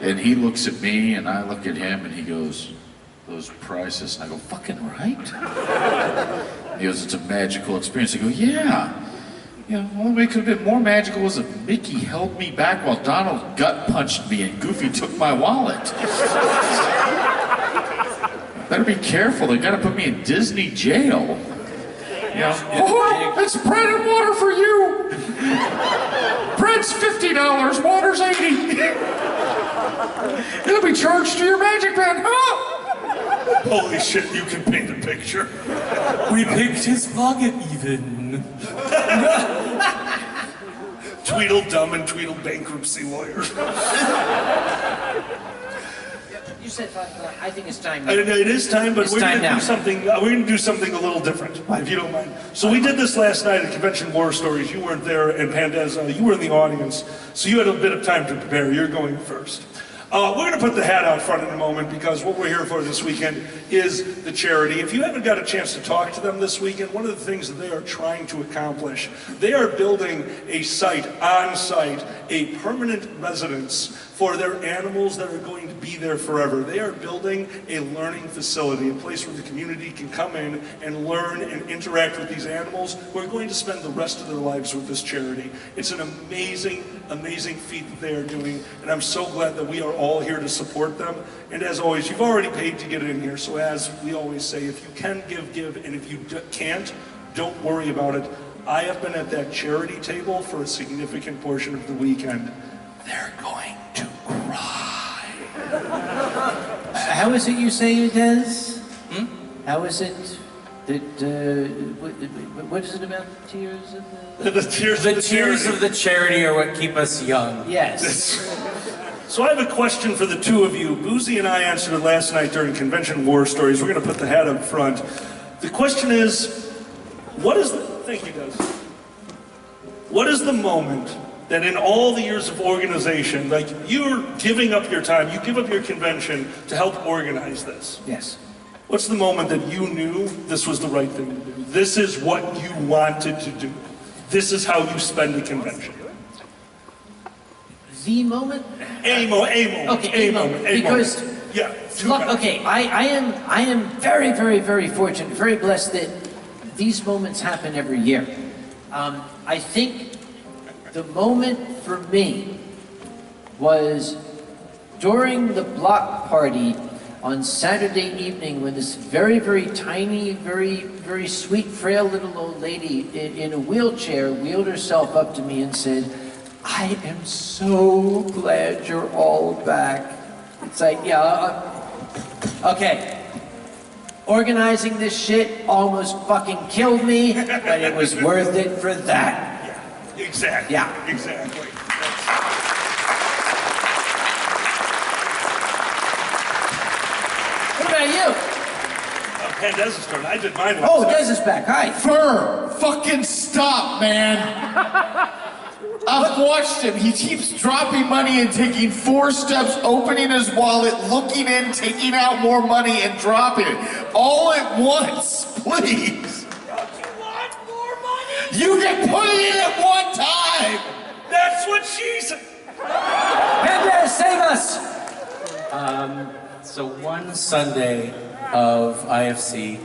And he looks at me, and I look at him, and he goes, "Those prices." And I go, "Fucking right." He goes, "It's a magical experience." I go, "Yeah. You know, the only way it could have been more magical was if Mickey held me back while Donald gut punched me and Goofy took my wallet." Better be careful. They gotta put me in Disney jail. You know, "Oh, it's bread and water for you. Bread's $50, water's $80. It'll be charged to your magic band, huh?" Holy shit, you can paint a picture. We picked his pocket even. Tweedledum and Tweedle bankruptcy lawyer. You said 5 o'clock. I think it's time. It is time, but It's we're time going to now. do something. We're going to do something a little different, if you don't mind. So we did this last night at Convention War Stories. You weren't there, and Pandez, you were in the audience, so you had a bit of time to prepare. You're going first. We're going to put the hat out front in a moment because what we're here for this weekend is the charity. If you haven't got a chance to talk to them this weekend, one of the things that they are trying to accomplish, they are building a site, on-site, a permanent residence for their animals that are going to be there forever. They are building a learning facility, a place where the community can come in and learn and interact with these animals who are going to spend the rest of their lives with this charity. It's an amazing, amazing feat that they are doing, and I'm so glad that we are all here to support them. And as always, you've already paid to get in here, so as we always say, if you can give, and if you can't, don't worry about it. I have been at that charity table for a significant portion of the weekend. They're going to cry. How is it you say it is? How is it that, what is it about the tears of the... The tears The of the tears charity. of the charity are what keep us young. Yes. So I have a question for the two of you. Boozy and I answered it last night during Convention War Stories. We're going to put the hat up front. The question is, thank you guys. What is the moment that in all the years of organization, like you're giving up your time, you give up your convention to help organize this? Yes. What's the moment that you knew this was the right thing to do? This is what you wanted to do. This is how you spend a convention. The moment? A moment. Okay, a moment. Because yeah. look, okay, I am very, very, very fortunate, very blessed that these moments happen every year. I think the moment for me was during the block party on Saturday evening when this very, very tiny, very, very sweet, frail little old lady in a wheelchair wheeled herself up to me and said, "I am so glad you're all back." It's like, yeah, okay. Organizing this shit almost fucking killed me, but it was worth it for that. Yeah, exactly. Yeah. Exactly. What about you? Pandez's turn. I did mine. Oh, Des is back. Hi. Fur, fucking stop, man. I've watched him. He keeps dropping money and taking 4 steps, opening his wallet, looking in, taking out more money, and dropping it. All at once, please. Don't you want more money? You can put it in at one time. That's what she said. Pandez, save us! So one Sunday of IFC,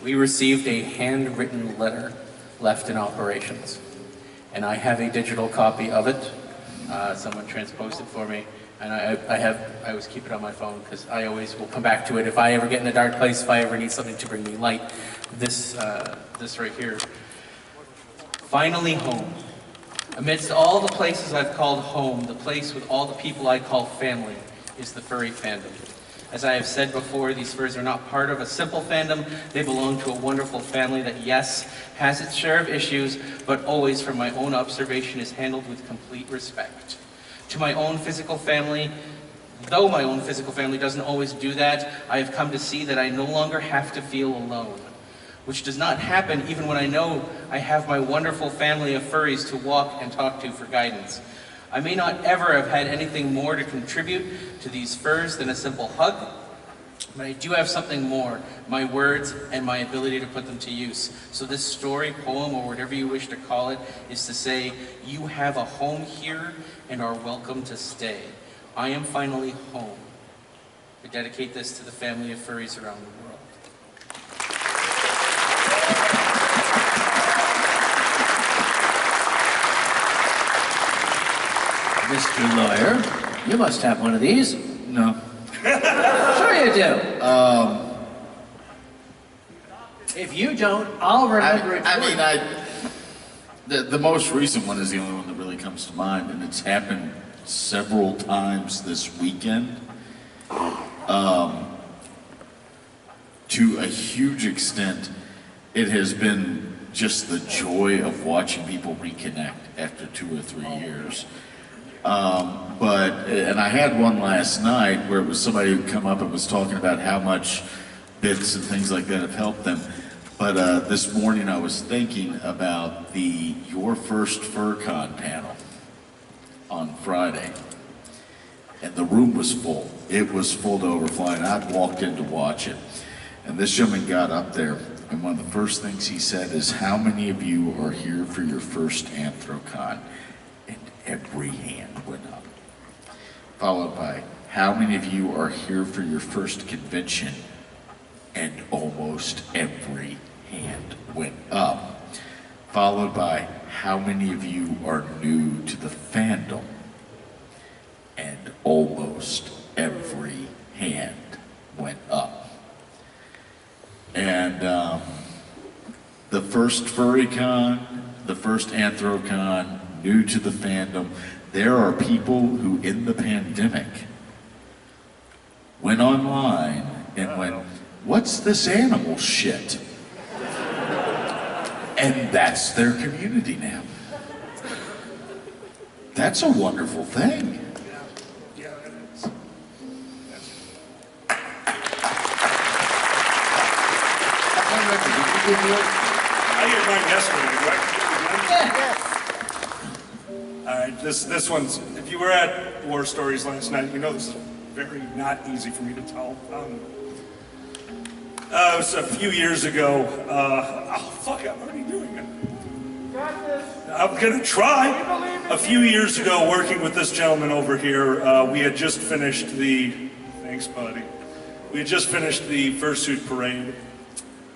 we received a handwritten letter left in operations. And I have a digital copy of it. Someone transposed it for me. And I always keep it on my phone because I always will come back to it if I ever get in a dark place, if I ever need something to bring me light. This right here. Finally home. Amidst all the places I've called home, the place with all the people I call family is the furry fandom. As I have said before, these furs are not part of a simple fandom. They belong to a wonderful family that, yes, has its share of issues, but always, from my own observation, is handled with complete respect. To my own physical family, though my own physical family doesn't always do that, I have come to see that I no longer have to feel alone, which does not happen even when I know I have my wonderful family of furries to walk and talk to for guidance. I may not ever have had anything more to contribute to these furs than a simple hug, but I do have something more, my words and my ability to put them to use. So this story, poem, or whatever you wish to call it, is to say, you have a home here and are welcome to stay. I am finally home. I dedicate this to the family of furries around the world. Mr. Lawyer, you must have one of these. No. Sure you do. If you don't, I'll remember it. The most recent one is the only one that really comes to mind, and it's happened several times this weekend. To a huge extent, it has been just the joy of watching people reconnect after 2 or 3 years. And I had one last night where it was somebody who come up and was talking about how much bits and things like that have helped them. But this morning I was thinking about the Your First FurCon panel on Friday. And the room was full. It was full to overflowing. I walked in to watch it. And this gentleman got up there, and one of the first things he said is, "How many of you are here for your first AnthroCon?" And every hand went up. Followed by, "How many of you are here for your first convention?" And almost every hand went up. Followed by, "How many of you are new to the fandom?" And almost every hand went up. And the first FurryCon, the first AnthroCon, new to the fandom, there are people who in the pandemic went online and went, "What's this animal shit?" And that's their community now. That's a wonderful thing. Yeah, it is. I did mine yesterday, right? All right, this one's, if you were at War Stories last night, you know this is very not easy for me to tell. It was a few years ago. Oh, fuck, I'm already doing it. I'm gonna try. A few years ago, working with this gentleman over here, we had just finished thanks buddy. We had just finished the fursuit parade.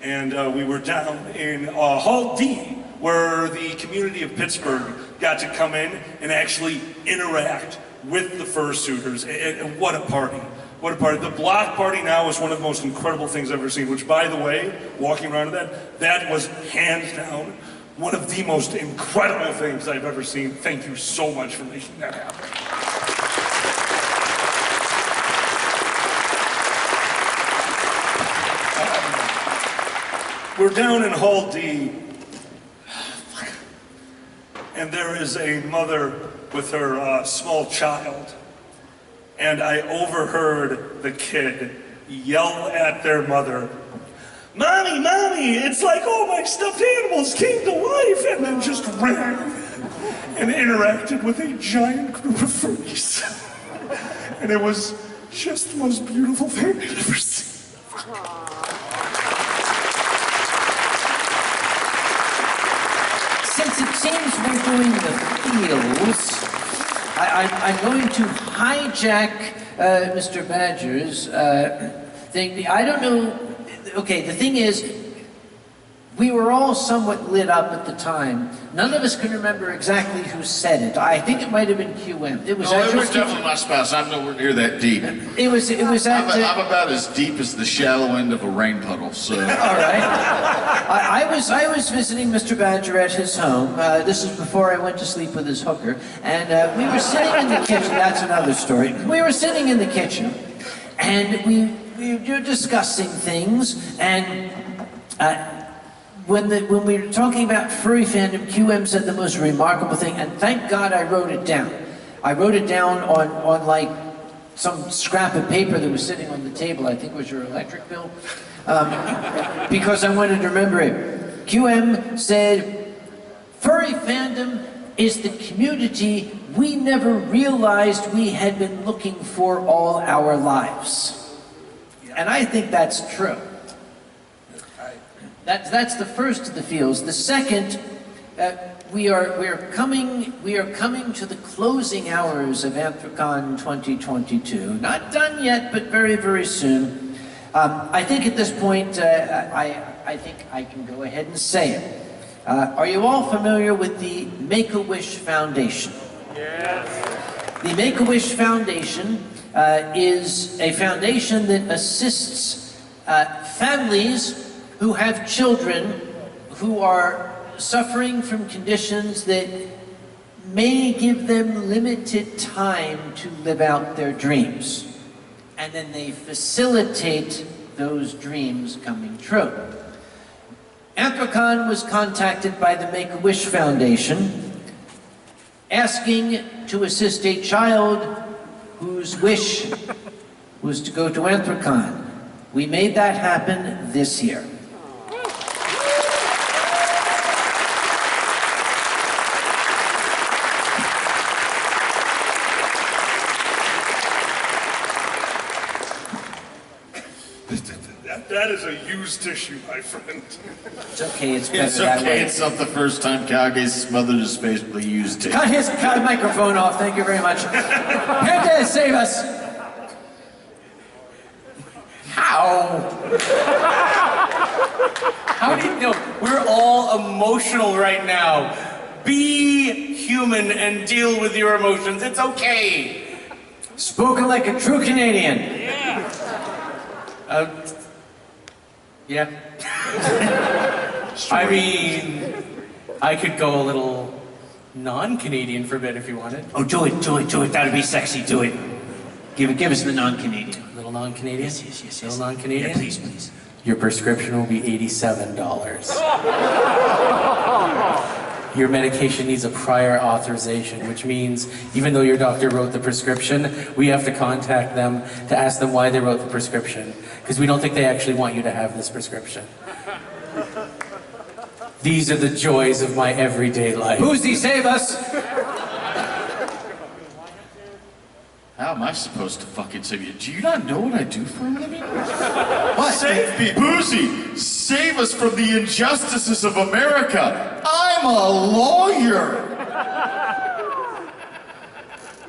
And we were down in Hall D, where the community of Pittsburgh got to come in and actually interact with the fursuiters, and what a party. What a party. The block party now is one of the most incredible things I've ever seen, which, by the way, walking around that was hands down one of the most incredible things I've ever seen. Thank you so much for making that happen. We're down in Hall D, and there is a mother with her small child, and I overheard the kid yell at their mother, "Mommy, Mommy, it's like all my stuffed animals came to life," and then just ran and interacted with a giant group of furries. And it was just the most beautiful thing I'd ever seen. Since it seems we're doing the feels, I'm going to hijack Mr. Badger's thing. I don't know. Okay, the thing is, we were all somewhat lit up at the time. None of us can remember exactly who said it. I think it might have been QM. It was definitely my spouse. I'm nowhere near that deep. It was at. I'm about as deep as the shallow end of a rain puddle. So. All right. I was visiting Mr. Badger at his home. This is before I went to sleep with his hooker, and we were sitting in the kitchen. That's another story. We were sitting in the kitchen, and we were discussing things, and. When we were talking about furry fandom, QM said the most remarkable thing, and thank God I wrote it down. I wrote it down on like some scrap of paper that was sitting on the table. I think it was your electric bill, because I wanted to remember it. QM said, "Furry fandom is the community we never realized we had been looking for all our lives," and I think that's true. That's the first of the feels. The second, we are coming to the closing hours of AnthroCon 2022. Not done yet, but very, very soon. I think at this point, I think I can go ahead and say it. Are you all familiar with the Make-A-Wish Foundation? Yes. The Make-A-Wish Foundation is a foundation that assists families who have children who are suffering from conditions that may give them limited time to live out their dreams. And then they facilitate those dreams coming true. AnthroCon was contacted by the Make-A-Wish Foundation asking to assist a child whose wish was to go to AnthroCon. We made that happen this year. That is a used tissue, my friend. It's okay, it's better It's that way. okay. It's not the first time Kage smothered his face with a used tissue. Cut his microphone off, thank you very much. Pandez, save us! How? How do you know? We're all emotional right now. Be human and deal with your emotions. It's okay. Spoken like a true Canadian. Yeah. I mean, I could go a little non-Canadian for a bit if you wanted. Oh, do it. That'd be sexy, do it. Give us the non-Canadian. A little non-Canadian? Yes. Little non-Canadian? Yeah, please. Your prescription will be $87. Your medication needs a prior authorization, which means even though your doctor wrote the prescription, we have to contact them to ask them why they wrote the prescription, because we don't think they actually want you to have this prescription. These are the joys of my everyday life. Boozy, save us! How am I supposed to fucking save you? Do you not know what I do for a living? What? Save me, Boozy! Save us from the injustices of America! I'm a lawyer!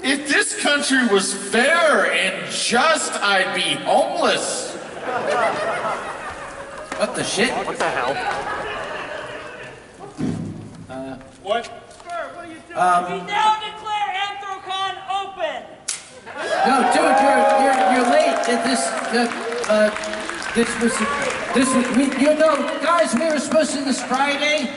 If this country was fair and just, I'd be homeless! What the shit? What the hell? What? We now declare AnthroCon open. No, dude, you're late. Guys, we were supposed to this Friday.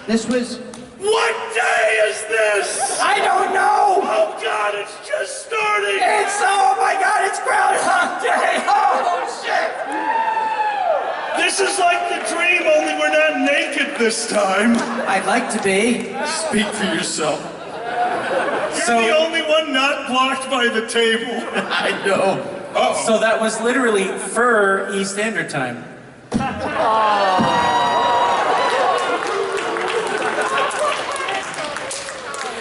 This was. What day is this? I don't know. Oh God, it's just starting. Oh my God, it's Groundhog Day. Oh shit. This is like the dream, only we're not naked this time. I'd like to be. Speak for yourself. You're the only one not blocked by the table. I know. Uh-oh. So that was literally fur East Standard Time.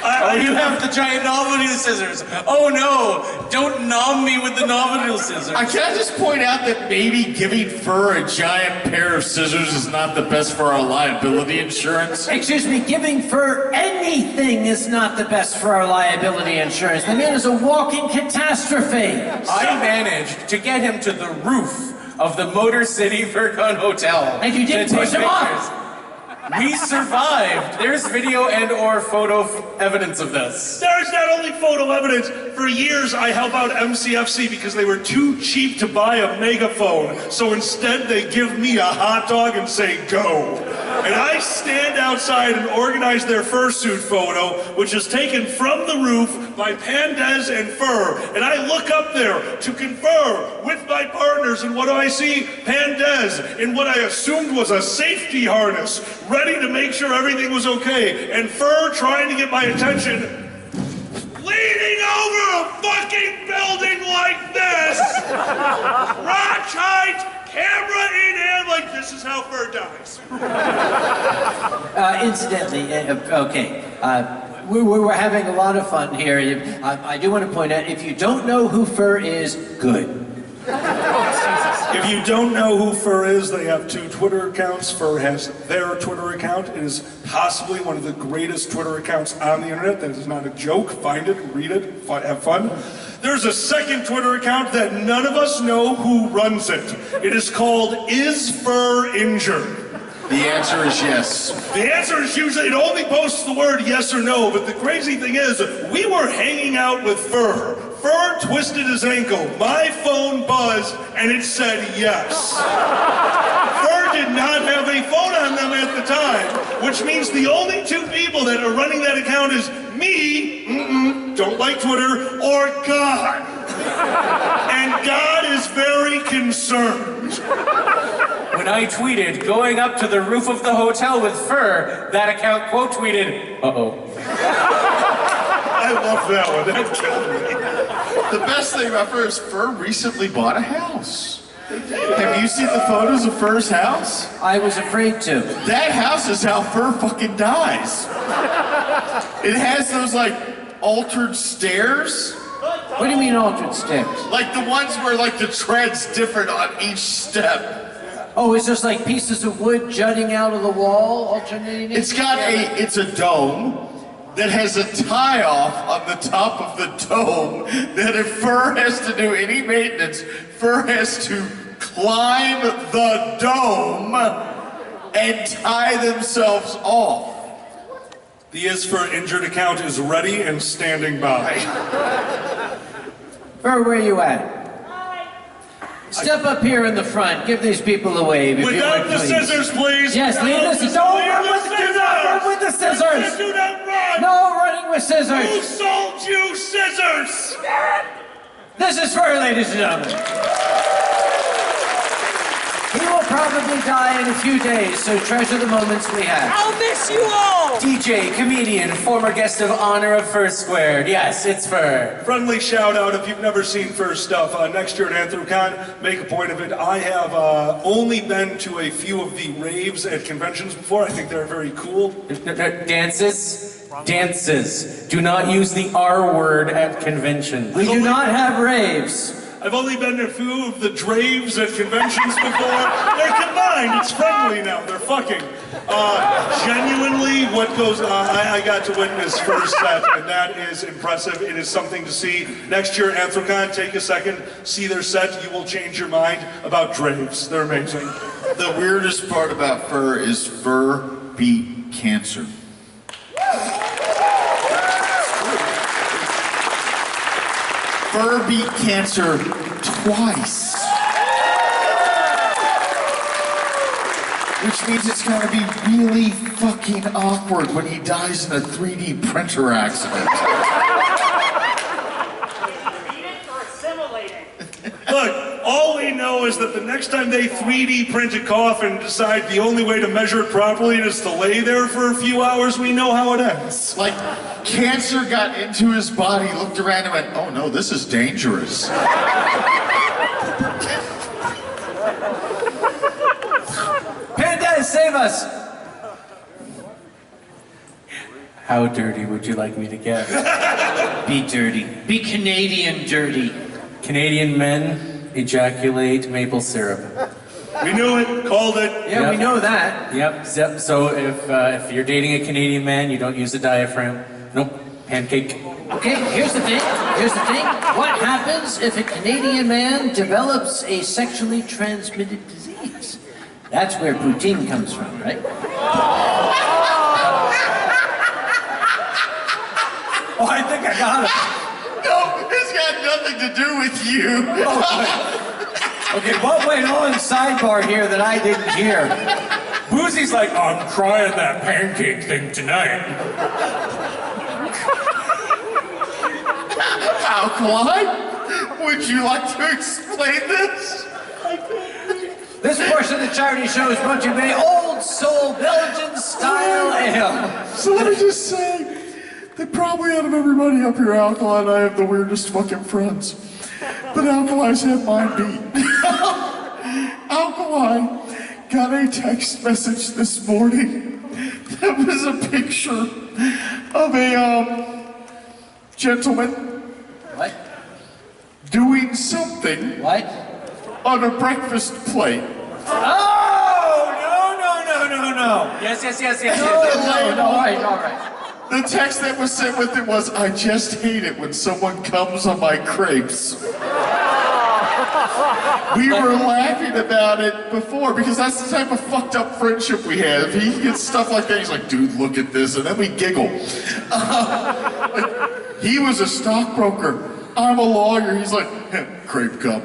Oh, you have the giant novelty scissors. Oh no, don't nom me with the novelty scissors. Can I just point out that maybe giving fur a giant pair of scissors is not the best for our liability insurance? Excuse me, giving fur anything is not the best for our liability insurance. The man is a walking catastrophe. I managed to get him to the roof of the Motor City FurCon Hotel. And you didn't to take push him off. pictures. We survived. There's video and or photo evidence of this. There's not only photo evidence. For years, I help out MCFC because they were too cheap to buy a megaphone. So instead, they give me a hot dog and say, go. And I stand outside and organize their fursuit photo, which is taken from the roof by Pandez and Fur. And I look up there to confer with my partners, and what do I see? Pandez in what I assumed was a safety harness, ready to make sure everything was okay, and Fur trying to get my attention, leaning over a fucking building like this, crotch height, camera in hand, like this is how Fur dies. Incidentally, okay, we're having a lot of fun here. I do want to point out, if you don't know who Fur is, good. If you don't know who Fur is, they have 2 Twitter accounts. Fur has their Twitter account. It is possibly one of the greatest Twitter accounts on the internet. That is not a joke. Find it, read it, have fun. There's a second Twitter account that none of us know who runs it. It is called Is Fur Injured? The answer is yes. The answer is usually, it only posts the word yes or no, but the crazy thing is, we were hanging out with Fur. Fur twisted his ankle, my phone buzzed, and it said yes. Fur did not have a phone on them at the time, which means the only 2 people that are running that account is me, don't like Twitter, or God. And God is very concerned. When I tweeted, going up to the roof of the hotel with Fur, that account quote tweeted, uh-oh. I love that one, that killed me. The best thing about Fur is Fur recently bought a house. Have you seen the photos of Fur's house? I was afraid to. That house is how Fur fucking dies. It has those like altered stairs. What do you mean altered stairs? Like the ones where like the tread's different on each step. Oh, it's just like pieces of wood jutting out of the wall, alternating? It's a dome that has a tie-off on the top of the dome that if Fur has to do any maintenance, Fur has to climb the dome and tie themselves off. The Is Fur Injured account is ready and standing by. Fur, where you at? Step up here in the front. Give these people a wave. Without the scissors, please. Yes, leave the scissors. Don't run with the scissors. Do not run. No running with Who scissors. sold you scissors? This is Fur, ladies and gentlemen. He will probably die in a few days, so treasure the moments we have. I'll miss you all! DJ, comedian, former guest of honor of Fur Squared. Yes, it's Fur. Friendly shout out if you've never seen Fur stuff. Next year at AnthroCon, make a point of it. I have only been to a few of the raves at conventions before. I think they're very cool. Dances. Do not use the R word at conventions. We do not have raves. I've only been to a few of the draves at conventions before. They're combined. It's friendly now. They're fucking. Genuinely, what goes on, I got to witness Fur's set, and that is impressive. It is something to see. Next year, AnthroCon, take a second, see their set. You will change your mind about draves. They're amazing. The weirdest part about Fur is Fur beat cancer. fur beat cancer twice. Which means it's gonna be really fucking awkward when he dies in a 3D printer accident. Look, all we know is that the next time they 3D print a coffin and decide the only way to measure it properly is to lay there for a few hours, we know how it ends. Like, cancer got into his body, looked around and went, oh no, this is dangerous. Pandez, save us! How dirty would you like me to get? Be dirty. Be Canadian dirty. Canadian men ejaculate maple syrup. We knew it, called it. Yeah, Yep. we know that. Yep. So if you're dating a Canadian man, you don't use a diaphragm. Nope. Pancake. Okay, here's the thing. What happens if a Canadian man develops a sexually transmitted disease? That's where poutine comes from, right? Oh, I think I got it. No, it's got nothing to do with you. Okay, what went on sidebar here that I didn't hear? Boozy's like, I'm trying that pancake thing tonight. Alkali, would you like to explain this? This portion of the charity show is brought to you by Old Soul Belgian Style Ale. So let me just say that probably out of everybody up here, Alkali and I have the weirdest fucking friends. But Alkali's had mine beat. Alkali got a text message this morning that was a picture of a gentleman What? doing something What? on a breakfast plate. Oh, no. Yes. No, all right. The text that was sent with it was, I just hate it when someone comes on my crepes. We were laughing about it before because that's the type of fucked up friendship we have. He gets stuff like that, he's like, dude, look at this, and then we giggle. He was a stockbroker. I'm a lawyer. He's like, crepe cup.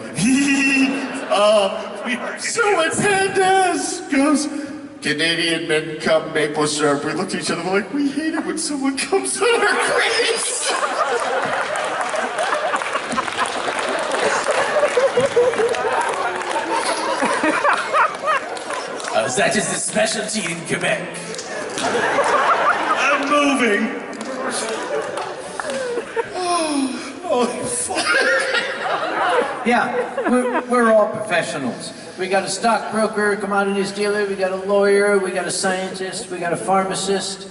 So when Pandez goes, Canadian men come maple syrup, we looked at each other, we're like, we hate it when someone comes on our crepes. That is the specialty in Quebec. I'm moving. Oh, fuck. Yeah, we're all professionals. We got a stockbroker, commodities dealer, we got a lawyer, we got a scientist, we got a pharmacist,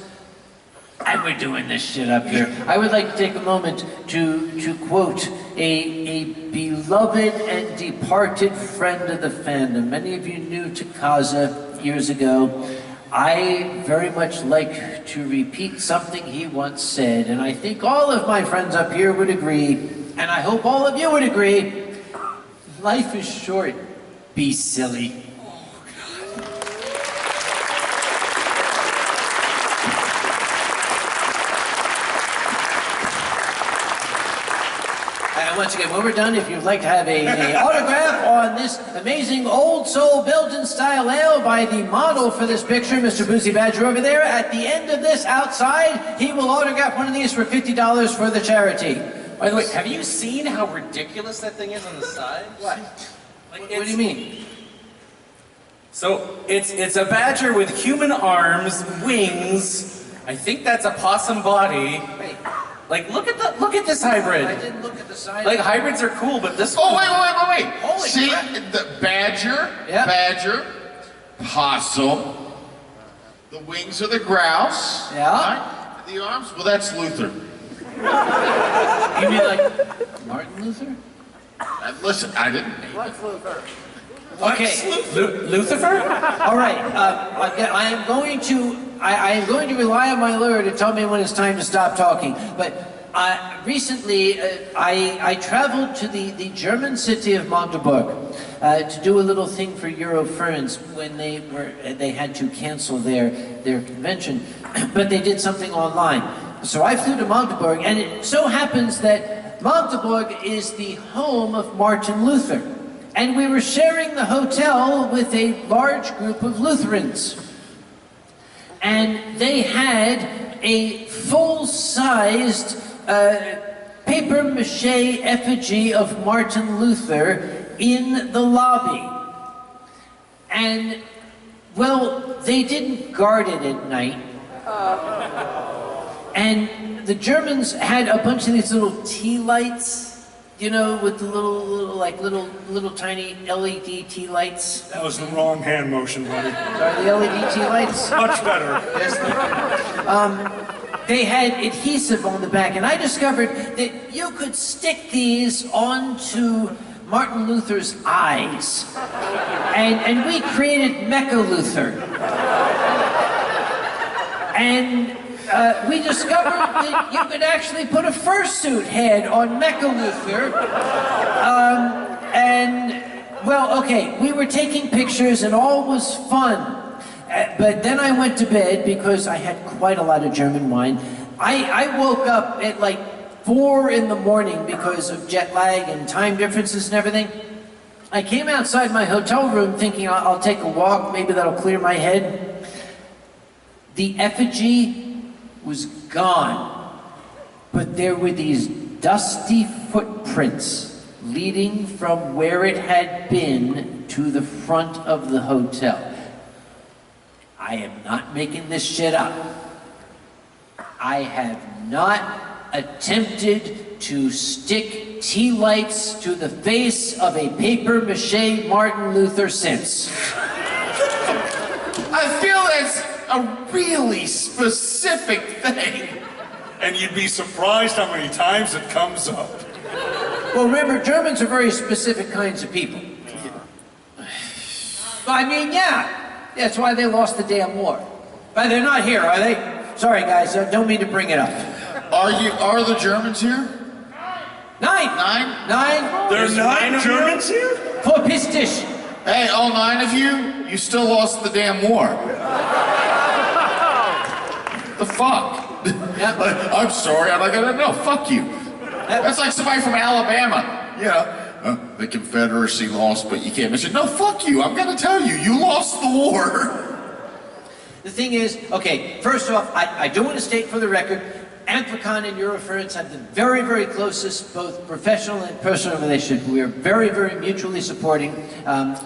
and we're doing this shit up here. I would like to take a moment to quote a beloved and departed friend of the fandom. Many of you knew Kage years ago. I very much like to repeat something he once said, and I think all of my friends up here would agree, and I hope all of you would agree. Life is short. Be silly. And once again, when we're done, if you'd like to have a autograph on this amazing Old Soul Belgian Style Ale by the model for this picture, Mr. Boozy Badger over there, at the end of this outside, he will autograph one of these for $50 for the charity. By the way, have you seen how ridiculous that thing is on the side? What? Like, What do you mean? So it's a badger with human arms, wings. I think that's a possum body. Wait, Like look at this hybrid. I didn't look at the side. Like hybrids are cool, but this Oh, one. wait. Holy See, crap. the badger, Yeah. badger, possum, the wings are the grouse. Yeah. Right? The arms, well, that's Luther. You mean like Martin Luther? Listen, I didn't name it. Okay. Lucifer? All right. I am going to rely on my lawyer to tell me when it's time to stop talking. But recently, I traveled to the German city of Magdeburg to do a little thing for Eurofurns when they had to cancel their convention, but they did something online. So I flew to Magdeburg, and it so happens that Magdeburg is the home of Martin Luther, and we were sharing the hotel with a large group of Lutherans. And they had a full-sized paper-mache effigy of Martin Luther in the lobby. And, well, they didn't guard it at night. And the Germans had a bunch of these little tea lights, you know, with the little tiny LED tea lights. That was the wrong hand motion, buddy. Sorry, the LED tea lights? Much better. Yes, they had adhesive on the back, and I discovered that you could stick these onto Martin Luther's eyes. And we created Mecha Luther. And we discovered that you could actually put a fursuit head on Mecha Luther. Well, okay, we were taking pictures and all was fun. But then I went to bed because I had quite a lot of German wine. I woke up at like 4 in the morning because of jet lag and time differences and everything. I came outside my hotel room thinking I'll take a walk, maybe that'll clear my head. The effigy was gone, but there were these dusty footprints leading from where it had been to the front of the hotel. I am not making this shit up. I have not attempted to stick tea lights to the face of a paper-mache Martin Luther since. I feel that's a really specific thing. And you'd be surprised how many times it comes up. Well, remember, Germans are very specific kinds of people. I mean, yeah, that's why they lost the damn war. But they're not here, are they? Sorry, guys, don't mean to bring it up. Are the Germans here? 9. 9? There's 9 Germans here? Verpiss dich. Hey, all 9 of you still lost the damn war. The fuck? Yep. I'm sorry, I'm not gonna know. Fuck you. That's like somebody from Alabama. You know, the Confederacy lost, but you can't mention. No, fuck you. I'm gonna tell you, you lost the war. The thing is, okay, first off, I do want to state for the record, AnthroCon and Eurofurence have the very, very closest, both professional and personal relationship. We are very, very mutually supporting.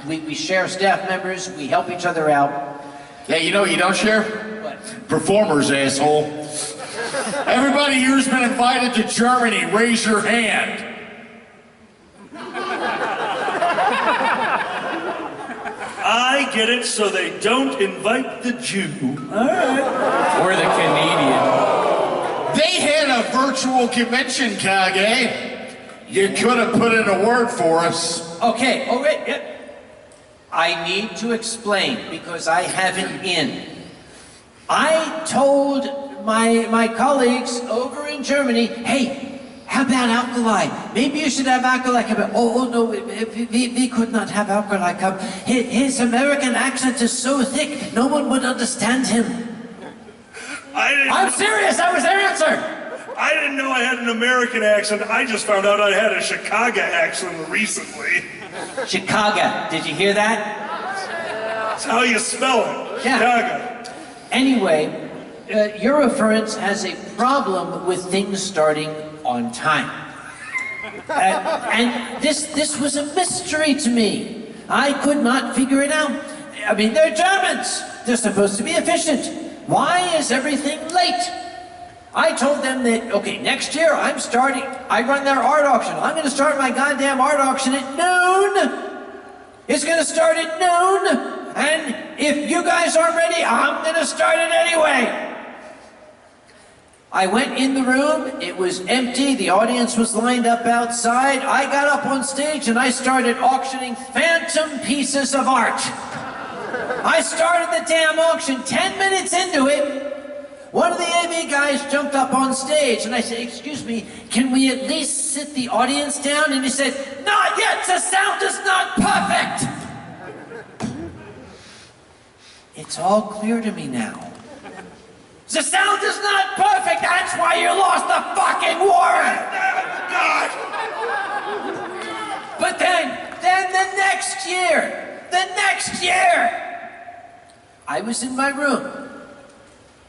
We share staff members, we help each other out. Yeah, you know what you don't share? What? Performers, asshole. Everybody here's been invited to Germany. Raise your hand. I get it, so they don't invite the Jew. All right. Or the Canadian. They had a virtual convention, Kage. You could have put in a word for us. Okay, all right, yeah. I need to explain because I have an in. I told my colleagues over in Germany, hey, how about Alkali? Maybe you should have Alkali come. Oh no, we could not have Alkali come. His American accent is so thick, no one would understand him. I'm serious, that was their answer. I didn't know I had an American accent. I just found out I had a Chicago accent recently. Chicago, did you hear that? That's how you spell it. Yeah. Chicago. Anyway, Eurofurence has a problem with things starting on time. And this was a mystery to me. I could not figure it out. I mean, they're Germans. They're supposed to be efficient. Why is everything late? I told them that, okay, next year I run their art auction. I'm gonna start my goddamn art auction at noon. It's gonna start at noon. And if you guys aren't ready, I'm gonna start it anyway. I went in the room, it was empty, the audience was lined up outside. I got up on stage and I started auctioning phantom pieces of art. I started the damn auction, 10 minutes into it. One of the AV guys jumped up on stage and I said, excuse me, can we at least sit the audience down? And he said, not yet, the sound is not perfect. It's all clear to me now. The sound is not perfect, that's why you lost the fucking war! God! But then the next year, I was in my room.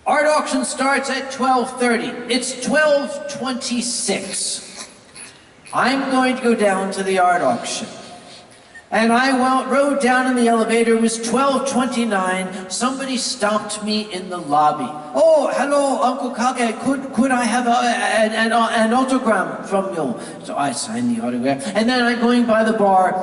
Art auction starts at 12:30. It's 12:26. I'm going to go down to the art auction. And I rode down in the elevator. It was 12:29. Somebody stopped me in the lobby. Oh, hello, Uncle Kage. Could I have an autograph from you? So I signed the autograph. And then I'm going by the bar.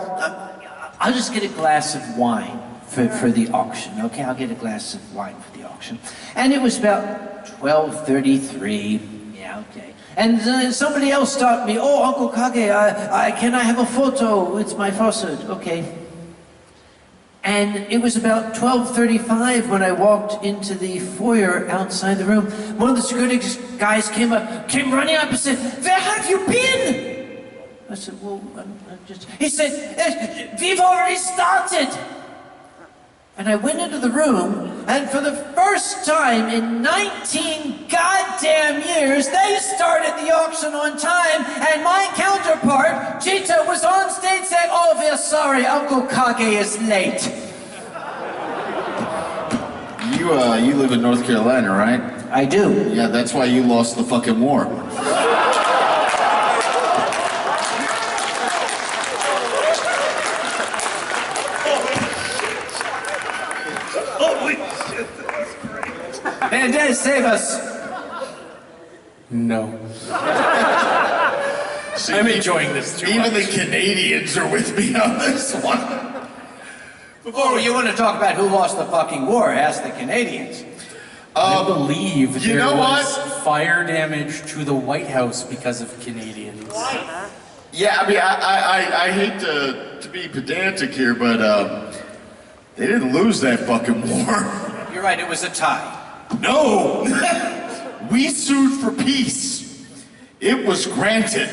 I'll just get a glass of wine for the auction. Okay, I'll get a glass of wine for the auction. And it was about 12:33. Yeah, okay. And somebody else stopped me. Oh, Uncle Kage, can I have a photo? It's my faucet. Okay. And it was about 12:35 when I walked into the foyer outside the room. One of the security guys came running up and said, "Where have you been?" I said, "Well, I'm just..." He said, "We've already started." And I went into the room, and for the first time in 19 goddamn years, they started the auction on time, and my counterpart, Cheetah, was on stage saying, "Oh, we're sorry, Uncle Kage is late." You live in North Carolina, right? I do. Yeah, that's why you lost the fucking war. Holy shit, that's great. Pandez, save us. No. See, I'm enjoying this too Even much. the Canadians are with me on this one. Oh, you want to talk about who lost the fucking war? Ask the Canadians. I believe you there know was what? fire damage to the White House because of Canadians. Yeah, I mean, I hate to be pedantic here, but they didn't lose that fucking war. You're right, it was a tie. No! We sued for peace. It was granted.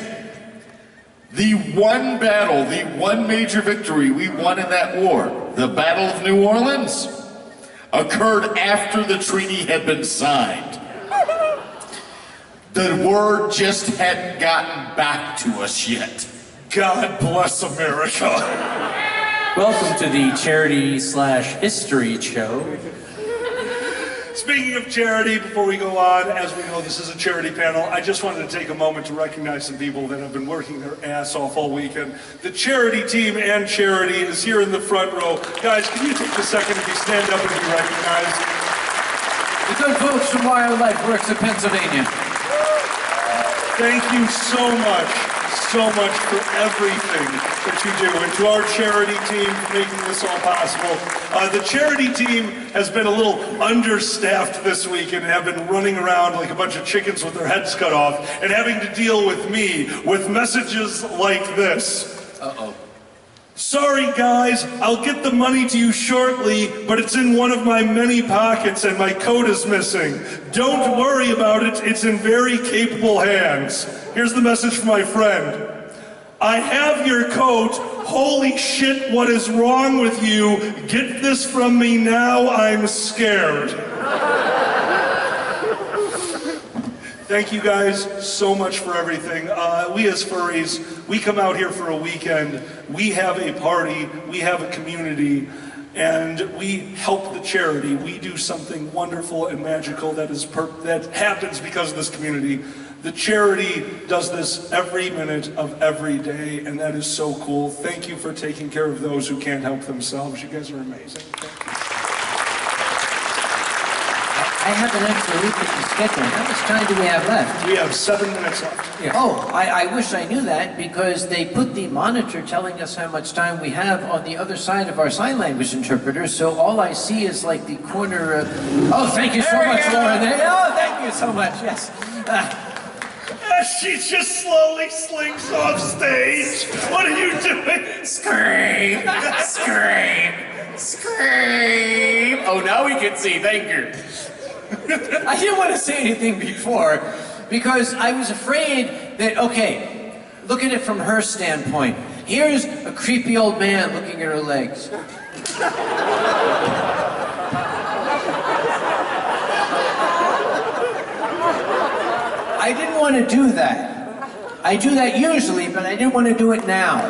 The one battle, the one major victory we won in that war, the Battle of New Orleans, occurred after the treaty had been signed. The word just hadn't gotten back to us yet. God bless America. Welcome to the charity/history show. Speaking of charity, before we go on, as we know this is a charity panel, I just wanted to take a moment to recognize some people that have been working their ass off all weekend. The charity team and charity is here in the front row. Guys, can you take a second if you stand up and be recognized? The good folks from Wildlife Works of Pennsylvania. Thank you so much for everything that you do. And to our charity team for making this all possible. The charity team has been a little understaffed this week and have been running around like a bunch of chickens with their heads cut off and having to deal with me with messages like this. Uh-oh. Sorry guys, I'll get the money to you shortly, but it's in one of my many pockets and my coat is missing. Don't worry about it, it's in very capable hands. Here's the message from my friend. I have your coat. Holy shit, what is wrong with you? Get this from me now, I'm scared. Thank you guys so much for everything. We as furries, we come out here for a weekend, we have a party, we have a community, and we help the charity. We do something wonderful and magical that happens because of this community. The charity does this every minute of every day, and that is so cool. Thank you for taking care of those who can't help themselves. You guys are amazing. Thank you. I haven't actually looked at the schedule. How much time do we have left? We have 7 minutes left. Yeah. Oh, I wish I knew that because they put the monitor telling us how much time we have on the other side of our sign language interpreter, so all I see is like the corner of... Oh, thank you so much, Lauren. Oh, thank you so much, yes. She just slowly slinks off stage. What are you doing? Scream! Scream! Scream! Oh, now we can see. Thank you. I didn't want to say anything before because I was afraid that, okay, look at it from her standpoint. Here's a creepy old man looking at her legs. I didn't want to do that. I do that usually, but I didn't want to do it now.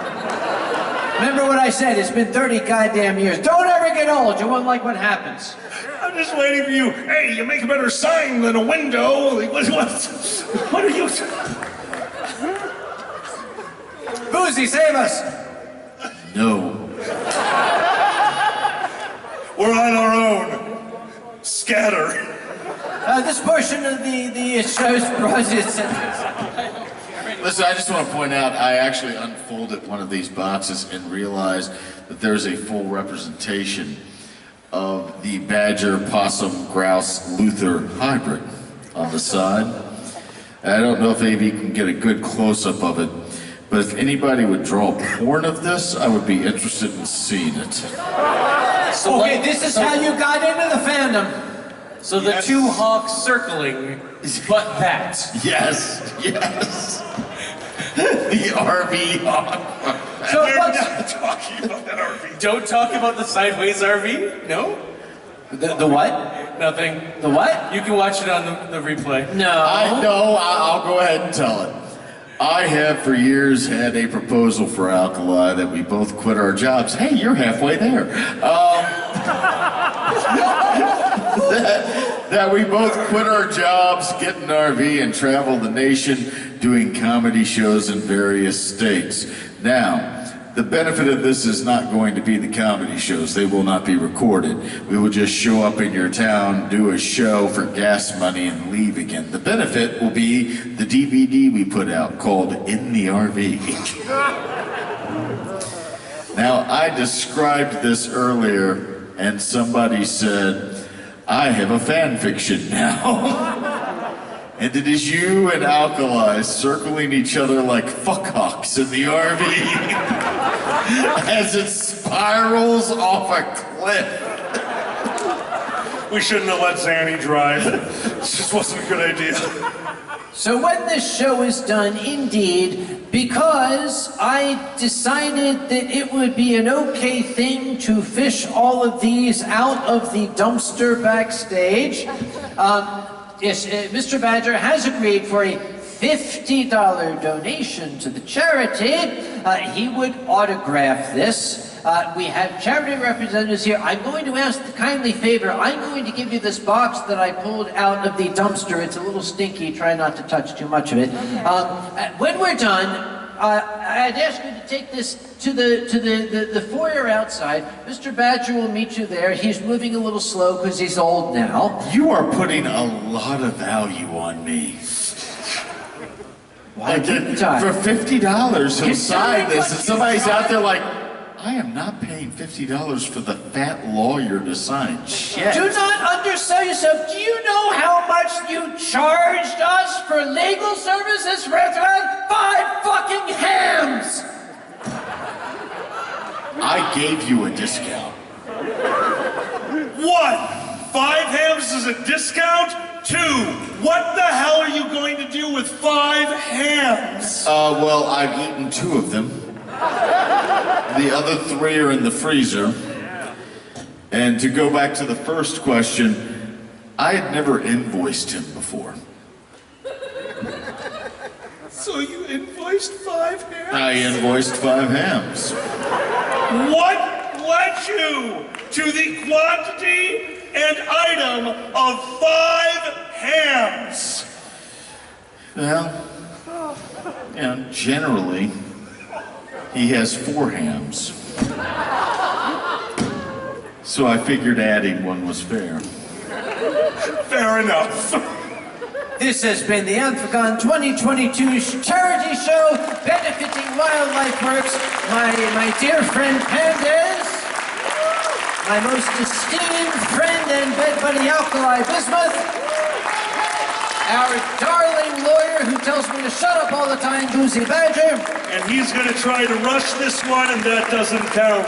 Remember what I said, it's been 30 goddamn years. Don't ever get old, you won't like what happens. I'm just waiting for you. Hey, you make a better sign than a window. Like, what are you... Boozy, save us! No. We're on our own. Scatter. This portion of the show's project. Listen, I just want to point out, I actually unfolded one of these boxes and realized that there's a full representation of the badger, possum, grouse, Luther hybrid on the side. I don't know if maybe you can get a good close-up of it, but if anybody would draw porn of this, I would be interested in seeing it. So Okay, this is how you got into the fandom. So the two hawks circling, but that. Yes, yes. The RV hawk. So We're what's not talking about that RV. Don't talk about the sideways RV? No? the what? Nothing. The what? You can watch it on the replay. No. I know, I'll go ahead and tell it. I have for years had a proposal for Alkali that we both quit our jobs. Hey, you're halfway there. That we both quit our jobs, get an RV, and travel the nation doing comedy shows in various states. Now, the benefit of this is not going to be the comedy shows. They will not be recorded. We will just show up in your town, do a show for gas money, and leave again. The benefit will be the DVD we put out called In the RV. Now, I described this earlier, and somebody said, I have a fan fiction now. And it is you and Alkali circling each other like fuckhawks in the RV as it spirals off a cliff. We shouldn't have let Zanny drive. It just wasn't a good idea. So when this show is done, indeed, because I decided that it would be an okay thing to fish all of these out of the dumpster backstage, yes, Mr. Badger has agreed for a $50 donation to the charity. He would autograph this. We have charity representatives here. I'm going to ask the kindly favor. I'm going to give you this box that I pulled out of the dumpster. It's a little stinky. Try not to touch too much of it. When we're done, I'd ask you to take this to the foyer outside. Mr. Badger will meet you there. He's moving a little slow because he's old now. You are putting a lot of value on me. Why Like, didn't I? for $50, he'll You're sign telling this, what and somebody's out there like, I am not paying $50 for the fat lawyer to sign checks. Do not undersell yourself. Do you know how much you charged us for legal services for 5 fucking hams? I gave you a discount. 1, 5 hams is a discount. 2, what the hell are you going to do with 5 hams? Well, I've eaten 2 of them. The other 3 are in the freezer. And to go back to the first question, I had never invoiced him before. So you invoiced 5 hams? I invoiced 5 hams. What led you to the quantity and item of 5 hams? Well, you know, generally, he has 4 hams. So I figured adding 1 was fair. Fair enough. This has been the AnthroCon 2022 charity show benefiting Wildlife Works. My dear friend Pandez, my most esteemed friend and bed buddy Alkali Bismuth, our darling lawyer who tells me to shut up all the time, Boozy Badger. And he's going to try to rush this one, and that doesn't count.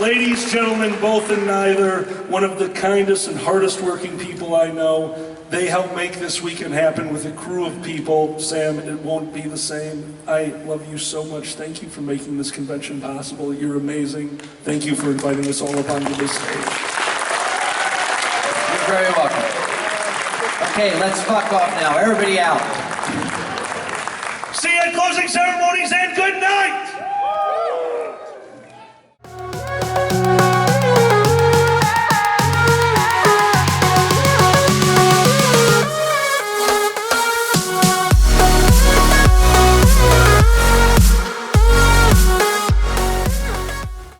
Ladies, gentlemen, both and neither, one of the kindest and hardest working people I know. They helped make this weekend happen with a crew of people. Sam, it won't be the same. I love you so much. Thank you for making this convention possible. You're amazing. Thank you for inviting us all up onto this stage. You're very welcome. Okay, let's fuck off now. Everybody out. See you at close. closing ceremonies, and good night!